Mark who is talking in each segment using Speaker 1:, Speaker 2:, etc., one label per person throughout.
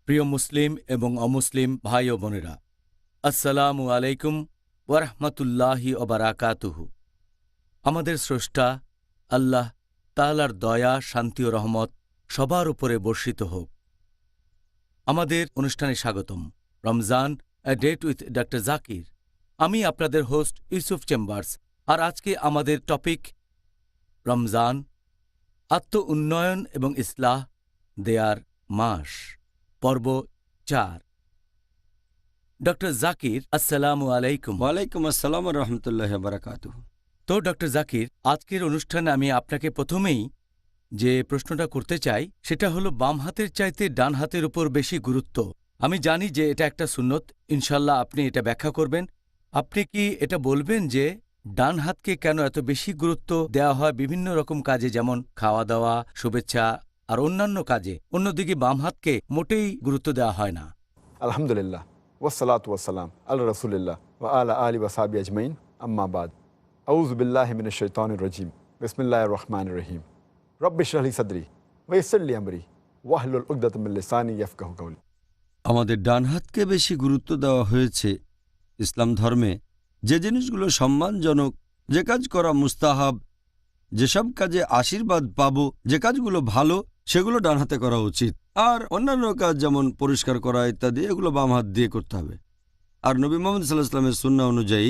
Speaker 1: প্রিয় মুসলিম এবং অমুসলিম ভাই ও বোনেরা, আসসালামু আলাইকুম ওয়ারহমতুল্লাহি ওবারাকাতুহু। আমাদের স্রষ্টা আল্লাহ তাআলার দয়া, শান্তি ও রহমত সবার উপরে বর্ষিত হোক। আমাদের অনুষ্ঠানে স্বাগতম। রমজান এ ডেট উইথ ডক্টর জাকির। আমি আপনাদের হোস্ট ইউসুফ চেম্বার্স। আর আজকে আমাদের টপিক রমজান, আত্ম উন্নয়ন এবং ইসলাহ দেয়ার মাস, পর্ব ৪। ডক্টর জাকির, আসসালামু আলাইকুম।
Speaker 2: ওয়ালাইকুম আসসালাম রহমতুল্লাহ বারাকাতুহু।
Speaker 1: তো ডক্টর জাকির, আজকের অনুষ্ঠানে আমি আপনাকে প্রথমেই যে প্রশ্নটা করতে চাই সেটা হলো বাম হাতের চাইতে ডান হাতের উপর বেশি গুরুত্ব। আমি জানি যে এটা একটা সুন্নত, ইনশাল্লাহ আপনি এটা ব্যাখ্যা করবেন। আপনি কি এটা বলবেন যে ডান হাতকে কেন এত বেশি গুরুত্ব দেওয়া হয় বিভিন্ন রকম কাজে, যেমন খাওয়া দাওয়া, শুভেচ্ছা আর অন্যান্য কাজে, অন্যদিকে বাম হাতকে মোটেই গুরুত্ব দেওয়া হয় না?
Speaker 3: আলহামদুলিল্লাহ ওয়াসসালাতু ওয়াসসালাম আল্লাহ রাসূলিল্লাহ ওয়া আলা আলি ওয়া সাহবি আজমাইন, আম্মা বাদ। আউযু বিল্লাহি মিনাশ শাইতানির রাজিম। বিসমিল্লাহির রহমানির রহিম। রব্বি ইশরাহ লি সাদরি ওয়া ইয়াসসির লি আমরি ওয়াহলুল উকদাতাম মিন লিসানি ইয়াফকাহু কাওলি।
Speaker 2: আমাদের ডান হাতকে বেশি গুরুত্ব দেওয়া হয়েছে ইসলাম ধর্মে। যে জিনিসগুলো সম্মানজনক, যে কাজ করা মুস্তাহাব, যেসব কাজে আশীর্বাদ পাবো, যে কাজগুলো ভালো, সেগুলো ডান হাতে করা উচিত। আর অন্যান্য কাজ যেমন পরিষ্কার করা ইত্যাদি, এগুলো বাম হাত দিয়ে করতে হবে। আর নবী মুহাম্মদ সাল্লাল্লাহু আলাইহি ওয়াসাল্লামের সুন্নাহ অনুযায়ী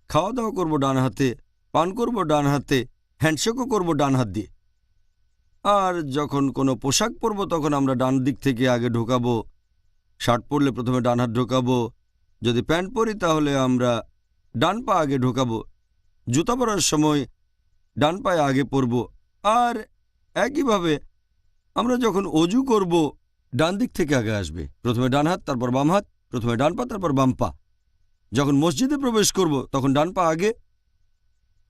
Speaker 2: খাওয়া দাওয়া করবো ডান হাতে, পান করবো ডান হাতে, হ্যান্ডশেকও করবো ডান হাত দিয়ে। আর যখন কোনো পোশাক পরবো তখন আমরা ডান দিক থেকে আগে ঢোকাবো। শার্ট পরলে প্রথমে ডান হাত ঢোকাবো। যদি প্যান্ট পরি তাহলে আমরা ডান পা আগে ঢোকাবো। জুতা পরার সময় ডান পায়ে আগে পরব। আর একইভাবে আমরা যখন অজু করব ডান দিক থেকে আগে আসবে। প্রথমে ডান হাত, তারপর বাম হাত, প্রথমে ডান পা, তারপর বাম পা। যখন মসজিদে প্রবেশ করব তখন ডান পা আগে।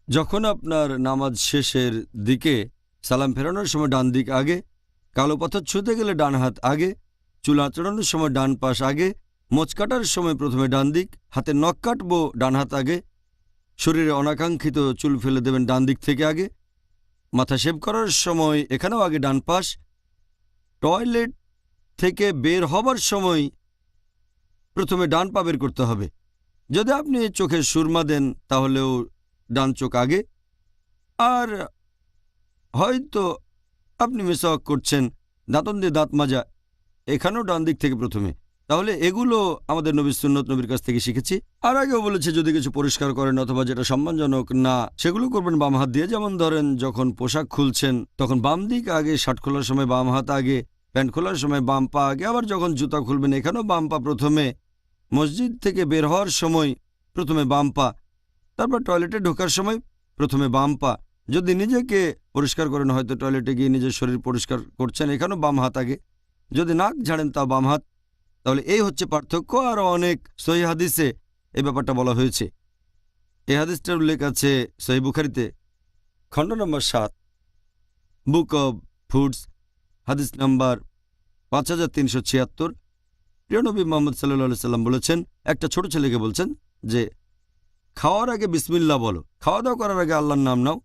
Speaker 2: যখন আপনার নামাজ শেষের দিকে সালাম ফেরানোর সময় ডান দিক আগে। কালো পাথর ছুঁতে গেলে ডান হাত আগে। চুল আঁচড়ানোর সময় ডান পাশ আগে। মোচ কাটার সময় প্রথমে ডান দিক। হাতে নখ কাটবো ডান হাত আগে। শরীরে অনাকাঙ্ক্ষিত চুল ফেলে দেবেন ডান দিক থেকে আগে। মাথা শেভ করার সময় এখানেও আগে ডান পাশ। টয়লেট থেকে বের হবার সময় প্রথমে ডান পা বের করতে হবে। যদি আপনি চোখে সুরমা দেন তাহলেও ডান চোখ আগে। আর হয়তো আপনি মিসওয়াক করছেন, দাঁতন দিয়ে দাঁত মাজা, এখানেও ডান দিক থেকে প্রথমে। তাহলে এগুলো আমাদের নবীর সুন্নত, নবীর কাছ থেকে শিখেছি। আর আগেও বলেছে যদি কিছু পরিষ্কার করেন অথবা যেটা সম্মানজনক না, সেগুলো করবেন বাম হাত দিয়ে। যেমন ধরেন যখন পোশাক খুলছেন তখন বাম দিক আগে, শার্ট খোলার সময় বাম হাত আগে, প্যান্ট খোলার সময় বাম পা আগে। আবার যখন জুতা খুলবেন এখানেও বাম পা প্রথমে। মসজিদ থেকে বের হওয়ার সময় প্রথমে বাম পা। তারপর টয়লেটে ঢোকার সময় প্রথমে বাম পা। যদি নিজেকে পরিষ্কার করেন, হয়তো টয়লেটে গিয়ে নিজের শরীর পরিষ্কার করছেন, এখানেও বাম হাত আগে। যদি নাক ঝাড়েন তাও বাম হাত। তাহলে এই হচ্ছে পার্থক্য। আর অনেক সহিহ হাদিসে এই ব্যাপারটা বলা হয়েছে। এই হাদিসটার উল্লেখ আছে সহিহ বুখারীতে, খণ্ড নম্বর ৭, বুক অব ফুডস, হাদিস নাম্বার 5376। প্রিয় নবী মুহাম্মদ সাল্লাল্লাহু আলাইহি সাল্লাম বলেছেন, একটা ছোট ছেলেকে বলছেন যে খাওয়ার আগে বিসমিল্লাহ বলো, খাওয়া দাওয়া করার আগে আল্লাহর নাম নাও,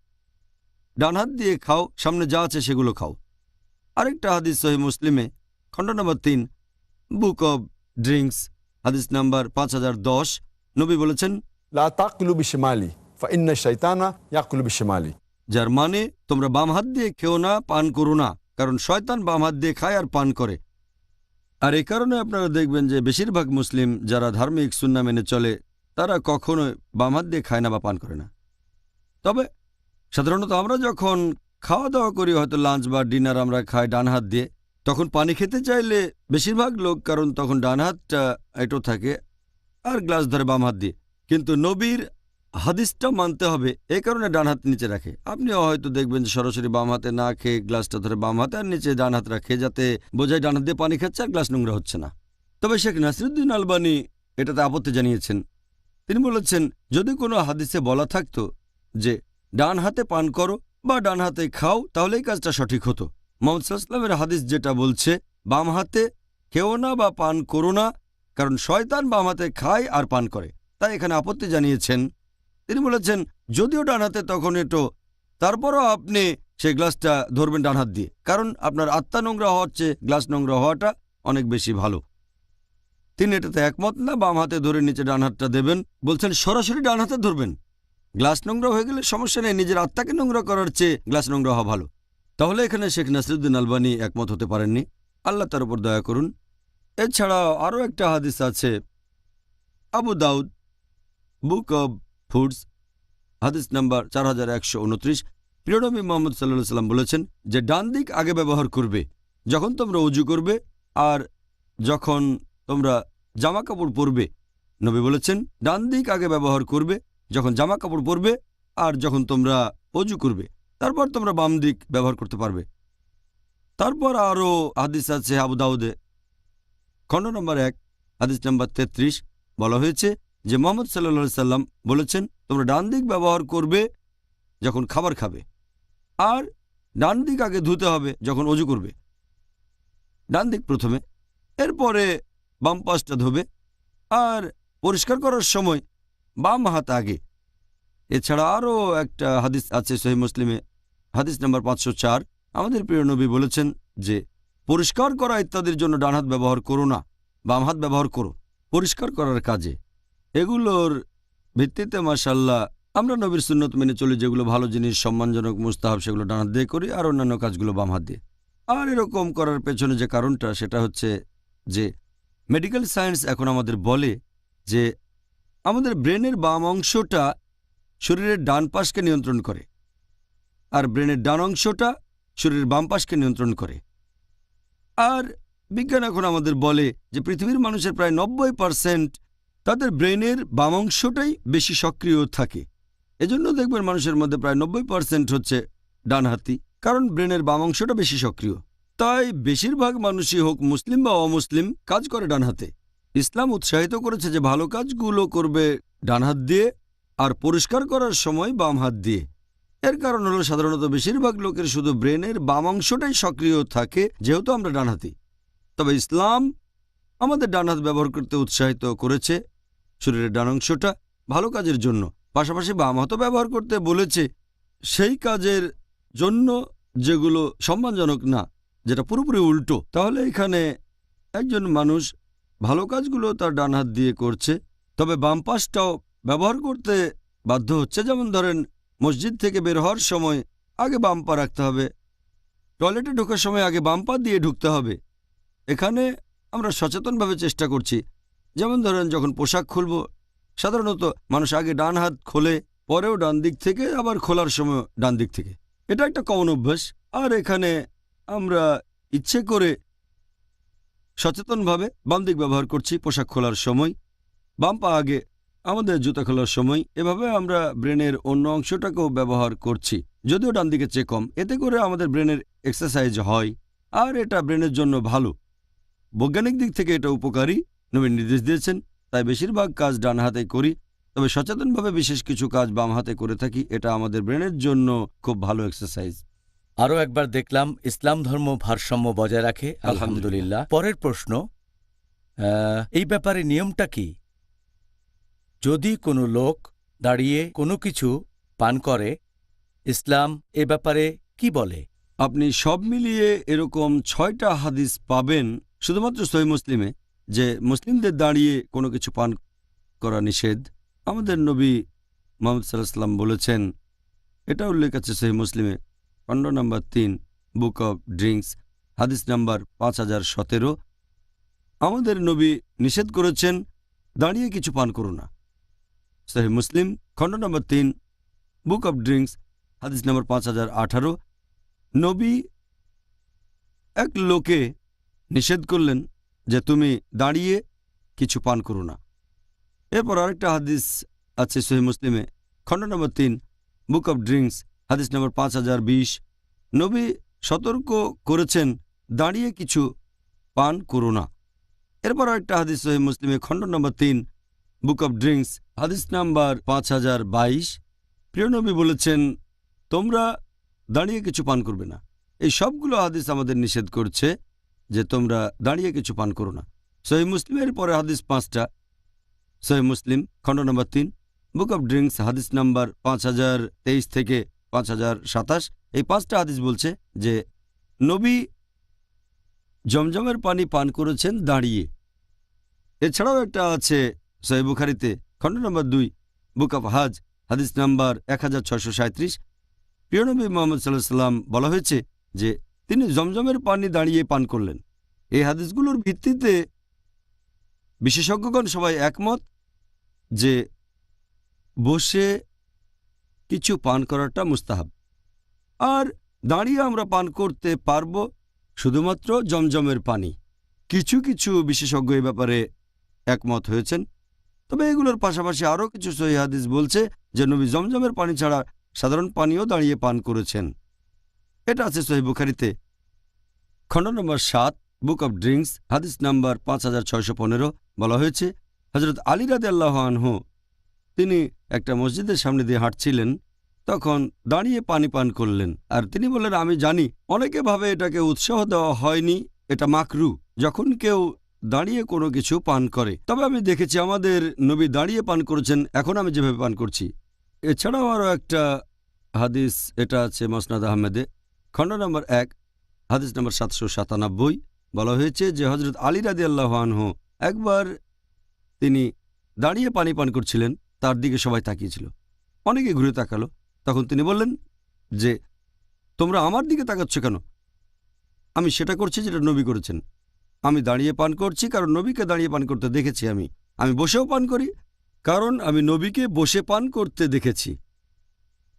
Speaker 2: ডান হাত দিয়ে খাও, সামনে যা আছে সেগুলো খাও। আরেকটা হাদিস সহিহ মুসলিমে, খণ্ড নম্বর ৩, বুক অব ড্রিঙ্কস, হাদিস নাম্বার 5010। নবী বলেছেন,
Speaker 3: লা তাকুলু বিশিমালি ফাইন্না শাইতানা ইয়াকুলু বিশিমালি।
Speaker 2: যার মানে তোমরা বাম হাত দিয়ে খেও না, পান করো না, কারণ শয়তান বাম হাত দিয়ে খায় আর পান করে। আর এই কারণে আপনারা দেখবেন যে বেশিরভাগ মুসলিম যারা ধার্মিক সুন্নাহ মেনে চলে তারা কখনোই বাম হাত দিয়ে খায় না বা পান করে না। তবে সাধারণত আমরা যখন খাওয়া দাওয়া করি, হয়তো লাঞ্চ বা ডিনার, আমরা খাই ডান হাত দিয়ে। তখন পানি খেতে চাইলে বেশিরভাগ লোক, কারণ তখন ডান হাতটা এঁটো থাকে, আর গ্লাস ধরে বাম হাত দিয়ে। কিন্তু নবীর হাদিসটা মানতে হবে, এই কারণে ডান হাত নিচে রাখে। আপনিও হয়তো দেখবেন যে সরাসরি বাম হাতে না খেয়ে গ্লাসটা ধরে বাম হাতে আর নিচে ডান হাত রাখে, যাতে বোঝায় ডান হাত দিয়ে পানি খাচ্ছে আর গ্লাস নোংরা হচ্ছে না। তবে শেখ নাসিরুদ্দিন আলবানী এটাতে আপত্তি জানিয়েছেন। তিনি বলেছেন, যদি কোনো হাদিসে বলা থাকতো যে ডান হাতে পান করো বা ডান হাতে খাও, তাহলে এই কাজটা সঠিক হতো। মুহাম্মদ সাল্লাল্লাহু আলাইহি ওয়াসাল্লামের হাদিস যেটা বলছে বাম হাতে খেও না বা পান করো না, কারণ শয়তান বাম হাতে খায় আর পান করে, তাই এখানে আপত্তি জানিয়েছেন। তিনি বলেছেন, যদিও ডান হাতে তখন এটো, তারপরও আপনি সেই গ্লাসটা ধরবেন ডান হাত দিয়ে, কারণ আপনার আত্মা নোংরা হওয়ার চেয়ে গ্লাস নোংরা হওয়াটা অনেক বেশি ভালো। তিনি এটাতে একমত না। বাম হাতে ধরে নিচে ডান হাতটা দেবেন, বলছেন সরাসরি ডান হাতে ধরবেন। গ্লাস নোংরা হয়ে গেলে সমস্যা নেই, নিজের আত্মাকে নোংরা করার চেয়ে গ্লাস নোংরা হওয়া ভালো। তাহলে এখানে শেখ নাসিরুদ্দিন আলবানী একমত হতে পারেননি, আল্লাহ তার উপর দয়া করুন। এছাড়াও আরও একটা হাদিস আছে, আবু দাউদ বুক অব ফুডস হাদিস নাম্বার 4129। প্রিয়নবী মোহাম্মদ সাল্লাল্লাহু আলাইহি সাল্লাম বলেছেন যে ডান দিক আগে ব্যবহার করবে যখন তোমরা ওযু করবে আর যখন তোমরা জামা কাপড় পরবে। নবী বলেছেন ডান দিক আগে ব্যবহার করবে যখন জামা কাপড় পরবে আর যখন তোমরা ওযু করবে, তারপর তোমরা বাম দিক ব্যবহার করতে পারবে। তারপর আরও হাদিস আছে আবু দাউদে খণ্ড নম্বর 1 হাদিস নাম্বার 33। বলা হয়েছে যে মুহাম্মদ সাল্লাল্লাহু আলাইহি সাল্লাম বলেছেন তোমরা ডান দিক ব্যবহার করবে যখন খাবার খাবে আর ডান দিক আগে ধুতে হবে যখন ওযু করবে। ডান দিক প্রথমে, এরপরে বাম পাশটা ধোবে আর পরিষ্কার করার সময় বাম হাত আগে। এছাড়া আরও একটা হাদিস আছে সহিহ মুসলিমে হাদিস নাম্বার 504। আমাদের প্রিয় নবী বলেছেন যে পরিষ্কার করা ইত্যাদির জন্য ডান হাত ব্যবহার করো না, বাম হাত ব্যবহার করো পরিষ্কার করার কাজে। এগুলোর ভিত্তিতে মাশাআল্লাহ আমরা নবীর সুন্নত মেনে চলি, যেগুলো ভালো জিনিস সম্মানজনক মুস্তাহাব সেগুলো ডান হাত দিয়ে করি আর অন্যান্য কাজগুলো বাম হাত দিয়ে। আর এরকম করার পেছনে যে কারণটা সেটা হচ্ছে যে মেডিকেল সায়েন্স এখন আমাদের বলে যে আমাদের ব্রেনের বাম অংশটা শরীরের ডান পাশকে নিয়ন্ত্রণ করে আর ব্রেনের ডান অংশটা শরীরের বাম পাশকে নিয়ন্ত্রণ করে। আর বিজ্ঞান এখন আমাদের বলে যে পৃথিবীর মানুষের প্রায় 90% তাদের ব্রেনের বাম অংশটাই বেশি সক্রিয় থাকে। এজন্য দেখবেন মানুষের মধ্যে প্রায় 90% হচ্ছে ডানহাতি, কারণ ব্রেনের বাম অংশটা বেশি সক্রিয়। তাই বেশিরভাগ মানুষই হোক মুসলিম বা অমুসলিম কাজ করে ডান হাতে। ইসলাম উৎসাহিত করেছে যে ভালো কাজগুলো করবে ডান হাত দিয়ে আর পরিষ্কার করার সময় বাম হাত দিয়ে। এর কারণ হলো সাধারণত বেশিরভাগ লোকের শুধু ব্রেনের বাম অংশটাই সক্রিয় থাকে যেহেতু আমরা ডানহাতি। তবে ইসলাম আমাদের ডান হাত ব্যবহার করতে উৎসাহিত করেছে শরীরের ডান অংশটা ভালো কাজের জন্য, পাশাপাশি বাম হাতও ব্যবহার করতে বলেছে সেই কাজের জন্য যেগুলো সম্মানজনক না, যেটা পুরোপুরি উল্টো। তাহলে এখানে একজন মানুষ ভালো কাজগুলো তার ডান হাত দিয়ে করছে, তবে বাম পাশটাও ব্যবহার করতে বাধ্য হচ্ছে। যেমন ধরেন মসজিদ থেকে বের হওয়ার সময় আগে বাম পা রাখতে হবে, টয়লেটে ঢোকার সময় আগে বাম পা দিয়ে ঢুকতে হবে। এখানে আমরা সচেতনভাবে চেষ্টা করছি। যেমন ধরেন যখন পোশাক খুলব সাধারণত মানুষ আগে ডান হাত খোলে, পরেও ডান দিক থেকে, আবার খোলার সময় ডান দিক থেকে। এটা একটা কমন অভ্যাস। আর এখানে আমরা ইচ্ছে করে সচেতনভাবে বাম দিক ব্যবহার করছি পোশাক খোলার সময়, বাম পা আগে আমাদের জুতা খোলার সময়। এভাবে আমরা ব্রেনের অন্য অংশটাকেও ব্যবহার করছি, যদিও ডান দিকে চেয়ে কম। এতে করে আমাদের ব্রেনের এক্সারসাইজ হয় আর এটা ব্রেনের জন্য ভালো। বৈজ্ঞানিক দিক থেকে এটা উপকারী, নবী নির্দেশ দিয়েছেন। তাই বেশিরভাগ কাজ ডান হাতে করি, তবে সচেতনভাবে বিশেষ কিছু কাজ বাম হাতে করে থাকি। এটা আমাদের ব্রেনের জন্য খুব ভালো এক্সারসাইজ।
Speaker 1: আরও একবার দেখলাম ইসলাম ধর্ম ভারসাম্য বজায় রাখে, আলহামদুলিল্লাহ। পরের প্রশ্ন, এই ব্যাপারে নিয়মটা কি? যদি কোনো লোক দাঁড়িয়ে কোনো কিছু পান করে, ইসলাম এ ব্যাপারে কি বলে?
Speaker 2: আপনি সব মিলিয়ে এরকম 6টা হাদিস পাবেন শুধুমাত্র সহিহ মুসলিমে যে মুসলিমদের দাঁড়িয়ে কোনো কিছু পান করা নিষেধ। আমাদের নবী মুহাম্মদ সাল্লাল্লাহু আলাইহি ওয়াসাল্লাম বলেছেন, এটা উল্লেখ আছে সহিহ মুসলিমে খণ্ড নম্বর 3 বুক অব ড্রিঙ্কস হাদিস নাম্বার 5017। আমাদের নবী নিষেধ করেছেন দাঁড়িয়ে কিছু পান করো না। সহিহ মুসলিম খণ্ড নম্বর 3 বুক অব ড্রিঙ্কস হাদিস নাম্বার 5018। নবী এক লোকে নিষেধ করলেন যে তুমি দাঁড়িয়ে কিছু পান করো না। এরপর আরেকটা হাদিস আছে সহিহ মুসলিমে খণ্ড নম্বর 3 বুক অব ড্রিঙ্কস হাদিস নম্বর 5020। নবী সতর্ক করেছেন দাঁড়িয়ে কিছু পান করো না। এরপর আরেকটা হাদিস সহিহ মুসলিমে খণ্ড নম্বর 3 বুক অব ড্রিঙ্কস হাদিস নাম্বার 5022। প্রিয় নবী বলেছেন তোমরা দাঁড়িয়ে কিছু পান করবে না। এই সবগুলো হাদিস আমাদের নিষেধ করছে যে তোমরা দাঁড়িয়ে কিছু পান করো না। সহিহ মুসলিমের পরে হাদিস 5টা। সহিহ মুসলিম খণ্ড নম্বর 3 বুক অব ড্রিঙ্কস হাদিস নাম্বার 5023 থেকে 5027। এই 5টা হাদিস বলছে যে নবী জমজমের পানি পান করেছেন দাঁড়িয়ে। এছাড়াও একটা আছে সহিহ বুখারীতে খণ্ড নম্বর 2 বুক অফ হাজ হাদিস নাম্বার 1637। প্রিয় নবী মুহাম্মদ সাল্লাল্লাহু আলাইহি ওয়াসাল্লাম বলা হয়েছে যে তিনি জমজমের পানি দাঁড়িয়ে পান করলেন। এই হাদিসগুলোর ভিত্তিতে বিশেষজ্ঞগণ সবাই একমত যে বসে কিছু পান করাটা মুস্তাহাব, আর দাঁড়িয়ে আমরা পান করতে পারব শুধুমাত্র জমজমের পানি। কিছু কিছু বিশেষজ্ঞ এই ব্যাপারে একমত হয়েছেন, তবে এগুলোর পাশাপাশি আরও কিছু সহিহ হাদিস বলছে যে নবী জমজমের পানি ছাড়া সাধারণ পানিও দাঁড়িয়ে পান করেছেন। এটা আছে সহিহ বুখারীতে খণ্ড নম্বর 7 বুক অব ড্রিঙ্কস হাদিস নাম্বার 5615। বলা হয়েছে হযরত আলী রাদিয়াল্লাহু আনহু তিনি একটা মসজিদের সামনে দিয়ে হাঁটছিলেন, তখন দাঁড়িয়ে পানি পান করলেন। আর তিনি বললেন, আমি জানি অনেকে ভাবে এটাকে উৎসাহ দেওয়া হয়নি, এটা মাকরু যখন কেউ দাঁড়িয়ে কোনো কিছু পান করে, তবে আমি দেখেছি আমাদের নবী দাঁড়িয়ে পান করেছেন, এখন আমি যেভাবে পান করছি। এছাড়াও আরও একটা হাদিস, এটা আছে মুসনাদ আহমেদে খণ্ড নম্বর 1 হাদিস নম্বর 797। বলা হয়েছে যে হযরত আলী রাদিয়াল্লাহু আনহু একবার তিনি দাঁড়িয়ে পানি পান করছিলেন, তার দিকে সবাই তাকিয়েছিল, অনেকে ঘুরে তাকালো। তখন তিনি বললেন যে তোমরা আমার দিকে তাকাচ্ছ কেন? আমি সেটা করছি যেটা নবী করেছেন। আমি দাঁড়িয়ে পান করছি কারণ নবীকে দাঁড়িয়ে পান করতে দেখেছি। আমি বসেও পান করি কারণ আমি নবীকে বসে পান করতে দেখেছি।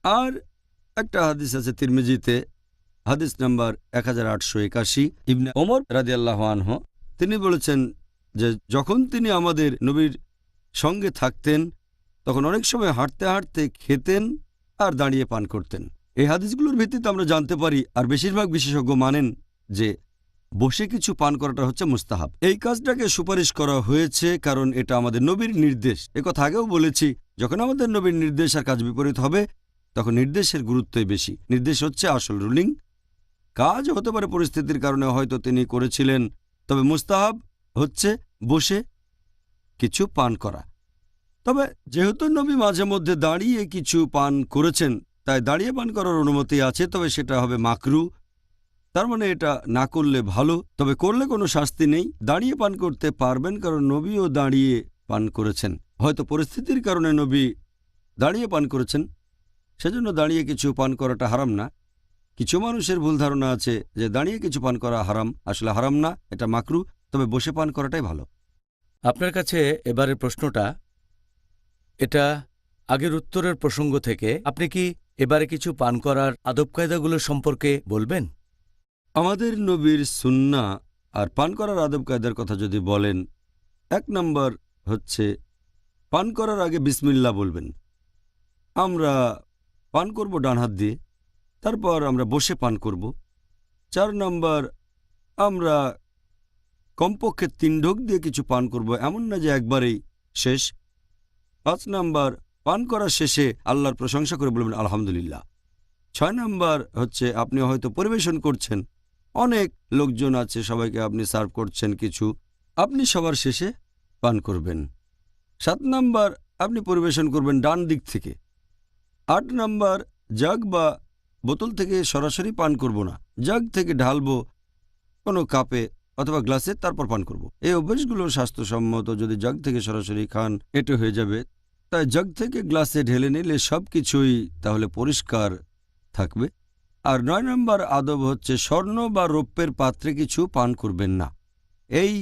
Speaker 2: আর একটা হাদিস আছে তিরমিজিতে হাদিস নাম্বার 1881 ইবনে ওমর রাদিয়াল্লাহু আনহু তিনি বলেছেন যে যখন তিনি আমাদের নবীর সঙ্গে থাকতেন তখন অনেক সময় হাঁটতে হাঁটতে খেতেন আর দাঁড়িয়ে পান করতেন। এই হাদিসগুলোর ভিত্তিতে আমরা জানতে পারি, আর বেশিরভাগ বিশেষজ্ঞ মানেন যে বসে কিছু পান করাটা হচ্ছে মুস্তাহাব। এই কাজটাকে সুপারিশ করা হয়েছে কারণ এটা আমাদের নবীর নির্দেশ। একথা আগেও বলেছি, যখন আমাদের নবীর নির্দেশ আর কাজ বিপরীত হবে তখন নির্দেশের গুরুত্বই বেশি। নির্দেশ হচ্ছে আসল রুলিং, কাজ হতে পারে পরিস্থিতির কারণে হয়তো তিনি করেছিলেন, তবে মুস্তাহাব হচ্ছে বসে কিছু পান করা। তবে যেহেতু নবী মাঝে মধ্যে দাঁড়িয়ে কিছু পান করেছেন তাই দাঁড়িয়ে পান করার অনুমতি আছে, তবে সেটা হবে মাকরু। তার মানে এটা না করলে ভালো, তবে করলে কোনো শাস্তি নেই। দাঁড়িয়ে পান করতে পারবেন কারণ নবীও দাঁড়িয়ে পান করেছেন। হয়তো পরিস্থিতির কারণে নবী দাঁড়িয়ে পান করেছেন, সেজন্য দাঁড়িয়ে কিছু পান করাটা হারাম না। কিছু মানুষের ভুল ধারণা আছে যে দাঁড়িয়ে কিছু পান করা হারাম, আসলে হারাম না, এটা মাকরু, তবে বসে পান করাটাই ভালো।
Speaker 1: আপনার কাছে এবারের প্রশ্নটা, এটা আগের উত্তরের প্রসঙ্গ থেকে আপনি কি এবারে কিছু পান করার আদব কায়দাগুলো সম্পর্কে বলবেন?
Speaker 2: আমাদের নবীর সুন্নাহ আর পান করার আদব কায়দার কথা যদি বলেন, 1 নম্বর হচ্ছে পান করার আগে বিসমিল্লাহ বলবেন। আমরা পান করব ডান হাত দিয়ে, তারপর আমরা বসে পান করব। 4 নম্বর আমরা কমপক্ষে 3 ঢোক দিয়ে কিছু পান করব, এমন না যে একবারেই শেষ। 5 নম্বর পান করার শেষে আল্লাহর প্রশংসা করে বলবেন আলহামদুলিল্লাহ। 6 নম্বর হচ্ছে আপনি হয়তো পরিবেশন করছেন, অনেক লোকজন আছে, সবাইকে আপনি সার্ভ করছেন কিছু, আপনি সবার শেষে পান করবেন। 7 নম্বর আপনি পরিবেশন করবেন ডান দিক থেকে। 8 নম্বর জাগ বা বোতল থেকে সরাসরি পান করব না, জাগ থেকে ঢালবো কোনো কাপে অথবা গ্লাসে, তারপর পান করব। এই অভ্যাসগুলো স্বাস্থ্যসম্মত। যদি জাগ থেকে সরাসরি খান এটা হয়ে যাবে, তাই জাগ থেকে গ্লাসে ঢেলে নিলে সব কিছুই তাহলে পরিষ্কার থাকবে। আর 9 নম্বর আদব হচ্ছে স্বর্ণ বা রৌপ্যের পাত্রে কিছু পান করবেন না। এই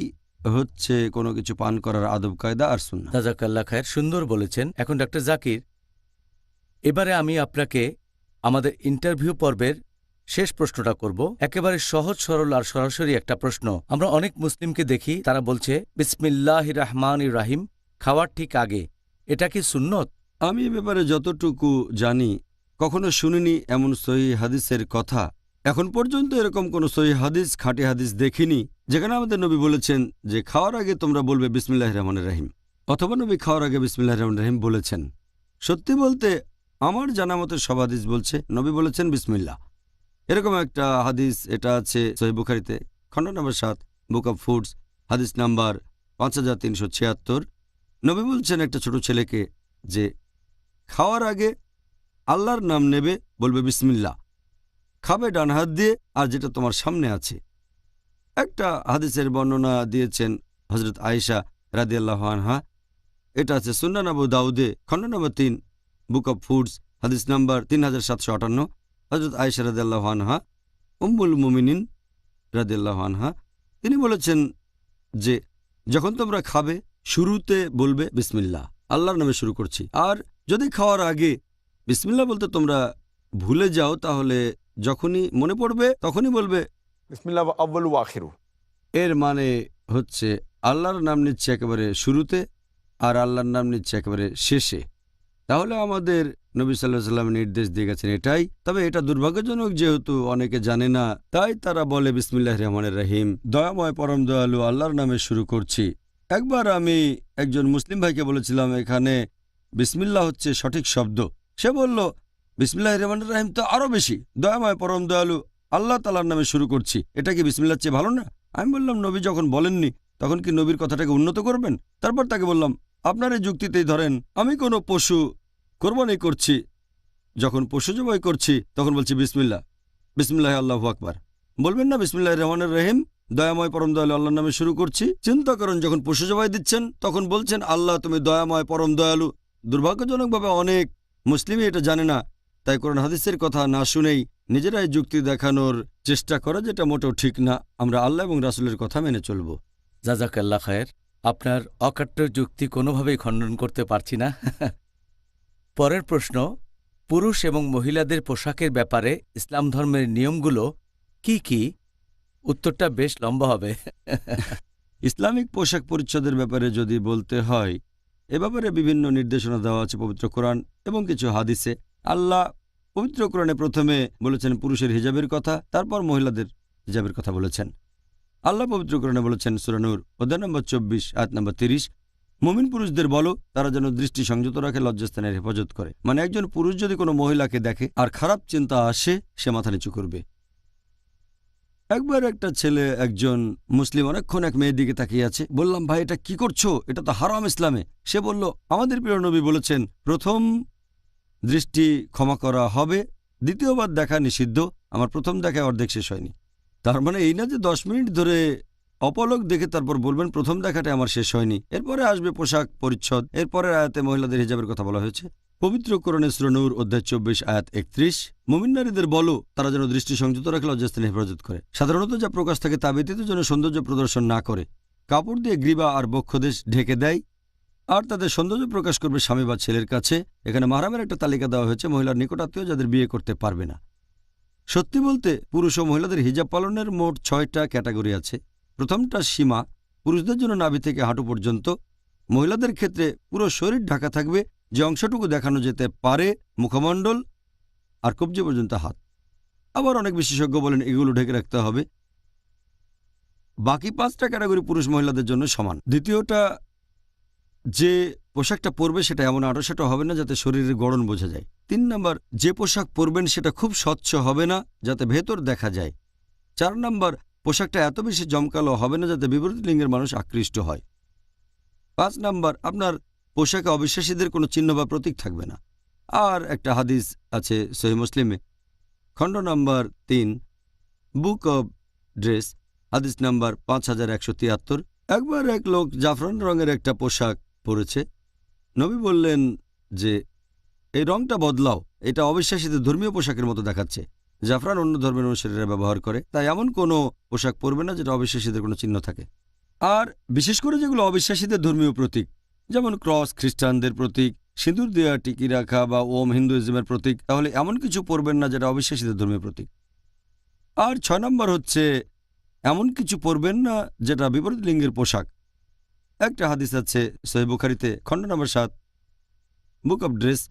Speaker 2: হচ্ছে কোনো কিছু পান করার আদব কায়দা আর সুন্নাহ।
Speaker 1: জাযাকাল্লাহ খায়ের, সুন্দর বলেছেন। এখন ডক্টর জাকির, এবারে আমি আপনাকে আমাদের ইন্টারভিউ পর্বের শেষ প্রশ্নটা করব। একেবারে সহজ সরল আর সরাসরি একটা প্রশ্ন। আমরা অনেক মুসলিমকে দেখি তারা বলছে বিসমিল্লাহির রহমানির রাহিম খাওয়ার ঠিক আগে, এটা কি সুন্নত?
Speaker 2: আমি এ ব্যাপারে যতটুকু জানি, কখনো শুনিনি এমন সহিহ হাদিসের কথা। এখন পর্যন্ত এরকম কোনো সহিহ হাদিস, খাঁটি হাদিস দেখিনি যেখানে আমাদের নবী বলেছেন যে খাওয়ার আগে তোমরা বলবে বিসমিল্লাহির রহমানির রাহিম, অথবা নবী খাওয়ার আগে বিসমিল্লাহির রহমানির রাহিম বলেছেন। সত্যি বলতে আমার জানা মতে সব হাদিস বলছে নবী বলেছেন বিসমিল্লাহ। এরকম একটা হাদিস, এটা আছে সহিহ বুখারীতে খণ্ড নম্বর 7 বুক অব ফুডস হাদিস নাম্বার 5376। নবী বলছেন একটা ছোট ছেলেকে যে খাওয়ার আগে আল্লাহর নাম নেবে, বলবে বিসমিল্লাহ, খাবে ডান হাত দিয়ে আর যেটা তোমার সামনে আছে। একটা হাদিসের বর্ণনা দিয়েছেন হযরত আয়েশা রাদিয়াল্লাহু আনহা। এটা আছে সুনান আবু দাউদে খণ্ড নম্বর 3 বুক অব ফুডস হাদিস নাম্বার 3758। হযরত আয়েশা রাদিয়াল্লাহু আনহা উম্মুল মুমিনিন রাদিয়াল্লাহু আনহা তিনি বলেছেন যে যখন তোমরা খাবে শুরুতে বলবে বিসমিল্লাহ, আল্লাহর নামে শুরু করছি। আর যদি খাওয়ার আগে বিসমিল্লাহ বলতে তোমরা ভুলে যাও তাহলে যখনই মনে পড়বে তখনই বলবে।
Speaker 3: বিসমিল্লাহ আউয়ালু ওয়া আখিরু।
Speaker 2: এর মানে হচ্ছে আল্লাহর নাম নিচ্ছে একেবারে শুরুতে আর আল্লাহর নাম নিচ্ছে একেবারে শেষে। তাহলে আমাদের নবী সাল্লাল্লাহু আলাইহি ওয়াসাল্লাম নির্দেশ দিয়ে গেছেন এটাই। তবে এটা দুর্ভাগ্যজনক যেহেতু অনেকে জানে না, তাই তারা বলে বিসমিল্লাহির রহমানির রহিম, দয়াময় পরম দয়ালু আল্লাহর নামে শুরু করছি। একবার আমি একজন মুসলিম ভাইকে বলেছিলাম এখানে বিসমিল্লাহ হচ্ছে সঠিক শব্দ। সে বলল বিসমিল্লাহির রহমানির রহিম তো আরও বেশি, দয়াময় পরম দয়ালু আল্লাহ তাআলার নামে শুরু করছি, এটা কি বিসমিল্লাহর চেয়ে ভালো না? আমি বললাম নবী যখন বলেননি তখন কি নবীর কথাটাকে উন্নত করবেন? তারপর তাকে বললাম আপনার এই যুক্তিতেই ধরেন আমি কোনো পশু কোরবানি করছি, যখন পশু জবাই করছি তখন বলছি বিসমিল্লাহ, বিসমিল্লাহ আল্লাহু আকবার। বলবেন না বিসমিল্লাহির রহমানির রহিম দয়াময় পরম দয়ালু আল্লাহর নামে শুরু করছি? চিন্তা করেন যখন পশু জবাই দিচ্ছেন তখন বলছেন আল্লাহ তুমি দয়াময় পরম দয়ালু। দুর্ভাগ্যজনকভাবে অনেক মুসলিমই এটা জানে না, তাই কোরআন হাদিসের কথা না শুনেই নিজেরাই যুক্তি দেখানোর চেষ্টা করে, যেটা মোটেও ঠিক না। আমরা আল্লাহ এবং রাসূলের কথা মেনে চলব।
Speaker 1: জাযাকাল্লাহ খায়ের। আপনার অকাট্য যুক্তি কোনোভাবেই খণ্ডন করতে পারছি না। পরের প্রশ্ন, পুরুষ এবং মহিলাদের পোশাকের ব্যাপারে ইসলাম ধর্মের নিয়মগুলো কি কি? উত্তরটা বেশ লম্বা হবে।
Speaker 2: ইসলামিক পোশাক পরিচ্ছদের ব্যাপারে যদি বলতে হয়, এ ব্যাপারে বিভিন্ন নির্দেশনা দেওয়া আছে পবিত্র কোরআন এবং কিছু হাদিসে। আল্লাহ পবিত্র কোরআনে প্রথমে বলেছেন পুরুষের হিজাবের কথা, তারপর মহিলাদের হিজাবের কথা বলেছেন। আল্লাহ পবিত্র কোরআনে বলেছেন সূরা নূর অধ্যায় নম্বর 24 আয়াত নম্বর 30, মুমিন পুরুষদের বলো তারা যেন দৃষ্টি সংযত রাখে, লজ্জাস্থানের হেফাজত করে। মানে একজন পুরুষ যদি কোনো মহিলাকে দেখে আর খারাপ চিন্তা আসে সে মাথা নিচু করবে। একবার একটা ছেলে একজন মুসলিম অনেকক্ষণ এক মেয়ের দিকে তাকিয়ে আছে। বললাম ভাই এটা কি করছো, এটা তো হারাম ইসলামে। সে বলল আমাদের প্রিয় নবী বলেছেন প্রথম দৃষ্টি ক্ষমা করা হবে, দ্বিতীয়বার দেখা নিষিদ্ধ। আমার প্রথম দেখায় অর্ধেক শেষ হয়নি। তার মানে এই না যে 10 মিনিট ধরে অপলক দেখে তারপর বলবেন প্রথম দেখাটা আমার শেষ হয়নি। এরপরে আসবে পোশাক পরিচ্ছদ। এরপরের আয়াতে মহিলাদের হিজাবের কথা বলা হয়েছে। পবিত্র কোরআনে সূরা নূর অধ্যায় 24 আয়াত 31, মুমিন নারীদের বলো তারা যেন দৃষ্টি সংযত রাখে, লজ্জাস্থানে হেফাজত করে। সাধারণত যা প্রকাশ থাকে তা ব্যতীত যেন সৌন্দর্য প্রদর্শন না করে, কাপড় দিয়ে গ্রীবা আর বক্ষদেশ ঢেকে দেয়, আর তাদের সৌন্দর্য প্রকাশ করবে স্বামী বা ছেলের কাছে। এখানে মাহরামের একটা তালিকা দেওয়া হয়েছে, মহিলার নিকটাত্মীয় যাদের বিয়ে করতে পারবে না। সত্যি বলতে পুরুষ ও মহিলাদের হিজাব পালনের মোট 6টা ক্যাটাগরি আছে। প্রথমটা সীমা, পুরুষদের জন্য নাভি থেকে হাঁটু পর্যন্ত। মহিলাদের ক্ষেত্রে পুরো শরীর ঢাকা থাকবে, যে অংশটুকু দেখানো যেতে পারে মুখমণ্ডল আর কবজি পর্যন্ত হাত। আবার অনেক বিশেষজ্ঞ বলেন এগুলো ঢেকে রাখতে হবে। বাকি 5টা ক্যাটাগরি পুরুষ মহিলাদের জন্য সমান। দ্বিতীয়টা, যে পোশাকটা পরবে সেটা এমন আঁটোসাঁটো হবে না যাতে শরীরের গড়ন বোঝা যায়। 3 নম্বর, যে পোশাক পরবেন সেটা খুব স্বচ্ছ হবে না যাতে ভেতর দেখা যায়। 4 নম্বর, পোশাকটা এত বেশি জমকালো হবে না যাতে বিপরীত লিঙ্গের মানুষ আকৃষ্ট হয়। 5 নম্বর, আপনার পোশাকে অবিশ্বাসীদের কোনো চিহ্ন বা প্রতীক থাকবে না। আর একটা হাদিস আছে সহিহ মুসলিমে খণ্ড নম্বর 3 বুক অব ড্রেস হাদিস নাম্বার 5173। একবার এক লোক জাফরান রঙের একটা পোশাক পরেছে। নবী বললেন যে এই রংটা বদলাও, এটা অবিশ্বাসীদের ধর্মীয় পোশাকের মতো দেখাচ্ছে। জাফরান অন্য ধর্মের অনুসারীরা ব্যবহার করে, তাই এমন কোনো পোশাক পরবে না যেটা অবিশ্বাসীদের কোনো চিহ্ন থাকে। আর বিশেষ করে যেগুলো অবিশ্বাসীদের ধর্মীয় প্রতীক, যেমন ক্রস খ্রিস্টানদের প্রতীক, সিঁদুর দেওয়া টিকি রাখা বা ওম হিন্দুইজমের প্রতীক, তাহলে এমন কিছু পরবেন না যেটা অবিশ্বাসীদের ধর্মীয় প্রতীক। আর 6 নম্বর হচ্ছে এমন কিছু পরবেন না যেটা বিপরীত লিঙ্গের পোশাক। একটা হাদিস আছে সহিহ বুখারীতে খণ্ড নম্বর 7 বুক অব ড্রেস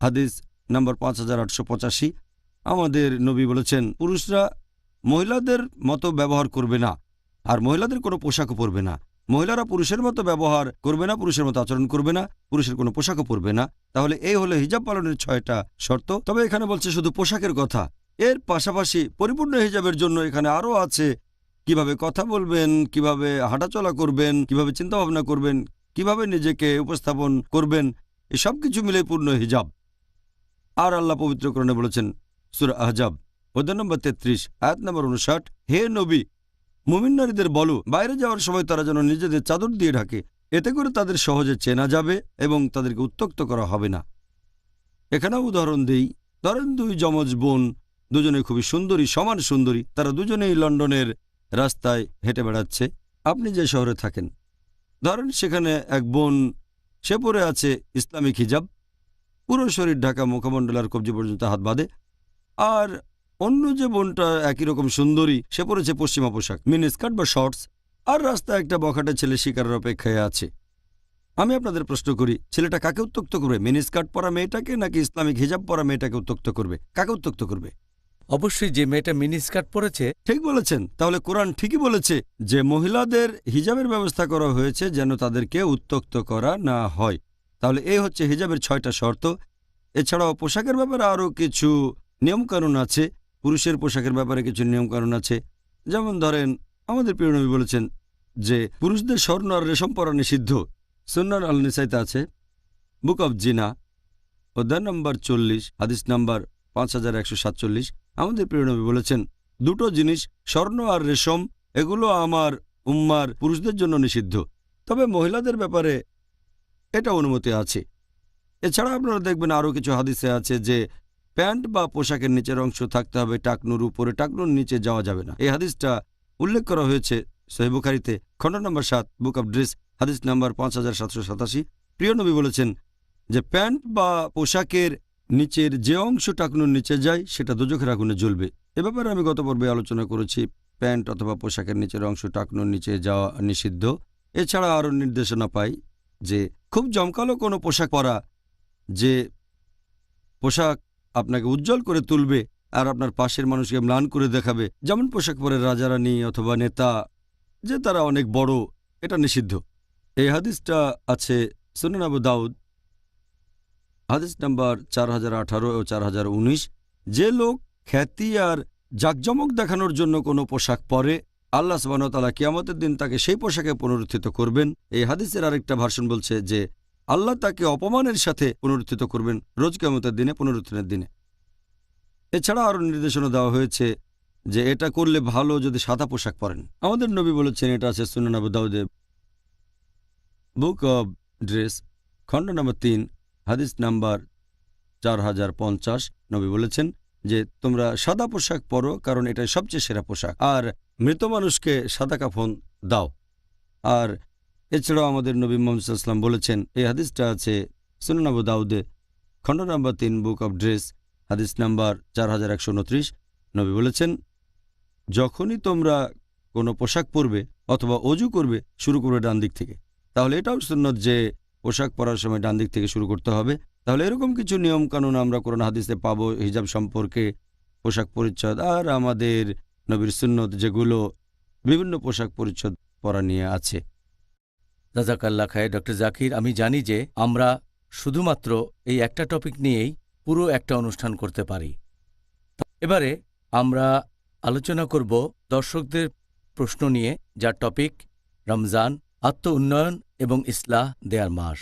Speaker 2: হাদিস নম্বর 5885। আমাদের নবী বলেছেন পুরুষরা মহিলাদের মতো ব্যবহার করবে না, আর মহিলাদের কোনো পোশাকও পরবে না। মহিলারা পুরুষের মতো ব্যবহার করবে না, পুরুষের মতো আচরণ করবে না, পুরুষের কোনো পোশাকও পরবে না। তাহলে এই হলো হিজাব পালনের 6টা শর্ত। তবে এখানে বলছে শুধু পোশাকের কথা। এর পাশাপাশি পরিপূর্ণ হিজাবের জন্য এখানে আরও আছে কিভাবে কথা বলবেন, কিভাবে হাঁটাচলা করবেন, কিভাবে চিন্তাভাবনা করবেন, কিভাবে নিজেকে উপস্থাপন করবেন, এসব কিছু মিলে পূর্ণ হিজাব। আর আল্লাহ পবিত্র কোরআনে বলেছেন সূরা আহজাব অধ্যায় নম্বর 33 আয়াত নম্বর 59, হে নবী মুমিন নারীদের বলো বাইরে যাওয়ার সময় তারা যেন নিজেদের চাদর দিয়ে ঢাকে, এতে করে তাদের সহজে চেনা যাবে এবং তাদেরকে উত্ত্যক্ত করা হবে না। এখানেও উদাহরণ দেই, ধরেন দুই যমজ বোন, দুজনে খুবই সুন্দরী, সমান সুন্দরী, তারা দুজনেই লন্ডনের রাস্তায় হেঁটে বেড়াচ্ছে। আপনি যে শহরে থাকেন, ধরেন সেখানে এক বোন, সে পরে আছে ইসলামিক হিজাব, পুরো শরীর ঢাকা, মুখমণ্ডল আর কবজি পর্যন্ত হাত বাঁধে। আর অন্য যে বোনটা একই রকম সুন্দরী, সে পরেছে পশ্চিমা পোশাক, মিনি স্কার্ট বা শর্টস, আর রাস্তায় একটা বখাটে ছেলে শিকারের অপেক্ষায় আছে। আমি আপনাদের প্রশ্ন করি, ছেলেটা কাকে উত্ত্যক্ত করবে? মিনি স্কার্ট পরা মেয়েটাকে নাকি ইসলামিক হিজাব পরা মেয়েটাকে উত্ত্যক্ত করবে? কাকে উত্ত্যক্ত করবে?
Speaker 1: অবশ্যই যে মেয়েটা মিনি স্কার্ট পরেছে।
Speaker 2: ঠিক বলেছেন। তাহলে কোরআন ঠিকই বলেছে যে মহিলাদের হিজাবের ব্যবস্থা করা হয়েছে যেন তাদেরকে উত্ত্যক্ত করা না হয়। তাহলে এই হচ্ছে হিজাবের 6টা শর্ত। এছাড়াও পোশাকের ব্যাপারে আরও কিছু নিয়মকানুন আছে। পুরুষের পোশাকের ব্যাপারে কিছু নিয়মকানুন আছে। যেমন ধরেন, আমাদের প্রিয় নবী বলেছেন যে পুরুষদের স্বর্ণ আর রেশম পরা নিষিদ্ধ। সুন্নাহ আল নিসাইতে আছে, বুক অব জিনা, অধ্যায় নম্বর 40, হাদিস নম্বর 5147। আমাদের প্রিয় নবী বলেছেন, দুটো জিনিস, স্বর্ণ আর রেশম, এগুলো আমার উম্মার পুরুষদের জন্য নিষিদ্ধ, তবে মহিলাদের ব্যাপারে এটা অনুমতি আছে। এছাড়া আপনারা দেখবেন আরও কিছু হাদিসে আছে যে প্যান্ট বা পোশাকের নিচের অংশ থাকতে হবে টাকনুর উপরে, টাকনুর নিচে যাওয়া যাবে না। এই হাদিসটা উল্লেখ করা হয়েছে সহিহ বুখারীতে, খণ্ড নম্বর 7, বুক অব ড্রেস, হাদিস নম্বর 5787। প্রিয় নবী বলেছেন যে প্যান্ট বা পোশাকের নিচের যে অংশ টাকনুর নিচে যায় সেটা দোজখের আগুনে জ্বলবে। এ ব্যাপারে আমি গত পর্বে আলোচনা করেছি, প্যান্ট অথবা পোশাকের নিচের অংশ টাকনুর নিচে যাওয়া নিষিদ্ধ। এছাড়া আরও নির্দেশনা পাই যে খুব জমকালো কোনো পোশাক পরা, যে পোশাক আপনাকে উজ্জ্বল করে তুলবে আর আপনার পাশের মানুষকে ম্লান করে দেখাবে, যেমন পোশাক পরে রাজারানী অথবা নেতা, যে তারা অনেক বড়, এটা নিষিদ্ধ। এই হাদিসটা আছে সুনান আবু দাউদ, হাদিস নাম্বার 4018 ও 4019। যে লোক খ্যাতি আর জাকজমক দেখানোর জন্য কোনো পোশাক পরে, আল্লাহ সুবহানাহু ওয়া তাআলা কিয়ামতের দিন তাকে সেই পোশাকে পুনরুত্থিত করবেন। এই হাদিসের আরেকটা ভার্সন বলছে যে আল্লাহ তাকে অপমানের সাথে পুনরুত্থিত করবেন রোজ কিয়ামতের দিনে, পুনরুত্থানের দিনে। এছাড়া আরও নির্দেশনা দেওয়া হয়েছে যে এটা করলে ভালো যদি সাদা পোশাক পরেন। আমাদের নবী বলেছেন, এটা আছে সুনান আবু দাউদে, বুক অব ড্রেস, খণ্ড নম্বর 3, হাদিস নাম্বার 4050। নবী বলেছেন যে তোমরা সাদা পোশাক পরো, কারণ এটাই সবচেয়ে সেরা পোশাক, আর মৃত মানুষকে সাদা কাফন দাও। আর এছাড়াও আমাদের নবী মুহাম্মদ সাল্লাল্লাহু আলাইহি ওয়াসাল্লাম বলেছেন, এই হাদিসটা আছে সুনান আবু দাউদে, খণ্ড নম্বর 3, বুক অব ড্রেস, হাদিস নাম্বার 4129। নবী বলেছেন, যখনই তোমরা কোনো পোশাক পরবে অথবা অজু করবে, শুরু করবে ডান দিক থেকে। তাহলে এটাও সুন্নত যে পোশাক পরার সময় ডান দিক থেকে শুরু করতে হবে। তাহলে এরকম কিছু নিয়ম কানুন আমরা কোরআন হাদিসে পাবো হিজাব সম্পর্কে, পোশাক পরিচ্ছদ, আর আমাদের নবীর সুন্নত যেগুলো বিভিন্ন পোশাক পরিচ্ছদ পরা নিয়ে আছে।
Speaker 1: জাযাকাল্লাহ খায়ের ডক্টর জাকির। আমি জানি যে আমরা শুধুমাত্র এই একটা টপিক নিয়েই পুরো একটা অনুষ্ঠান করতে পারি। এবারে আমরা আলোচনা করব দর্শকদের প্রশ্ন নিয়ে, যার টপিক রমজান, আত্ম উন্নয়ন এবং ইসলাহ দেয়ার মাস।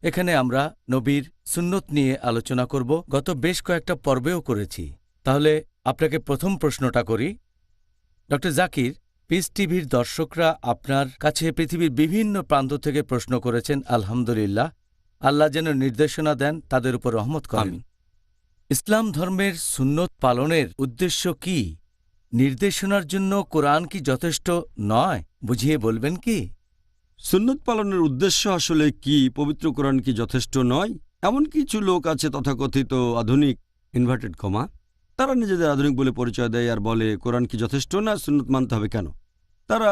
Speaker 1: এখানে আমরা নবীর সুন্নত নিয়ে আলোচনা করব, গত বেশ কয়েকটা পর্বেও করেছি। তাহলে আপনাকে প্রথম প্রশ্নটা করি। ডক্টর জাকির, পিস টিভির দর্শকরা আপনার কাছে পৃথিবীর বিভিন্ন প্রান্ত থেকে প্রশ্ন করেছেন। আলহামদুলিল্লাহ, আল্লাহ যেন নির্দেশনা দেন, তাদের উপর রহমত করেন। ইসলাম ধর্মের সুন্নত পালনের উদ্দেশ্য কি? নির্দেশনার জন্য কোরআন কি যথেষ্ট নয়? বুঝিয়ে বলবেন কি?
Speaker 2: সুন্নত পালনের উদ্দেশ্য আসলে কি? পবিত্র কোরআন কি যথেষ্ট নয়? এমন কিছু লোক আছে তথাকথিত আধুনিক, ইনভার্টেড কমা, তারা নিজেদের আধুনিক বলে পরিচয় দেয় আর বলে কোরআন কি যথেষ্ট না, সুন্নত মানতে হবে কেন? তারা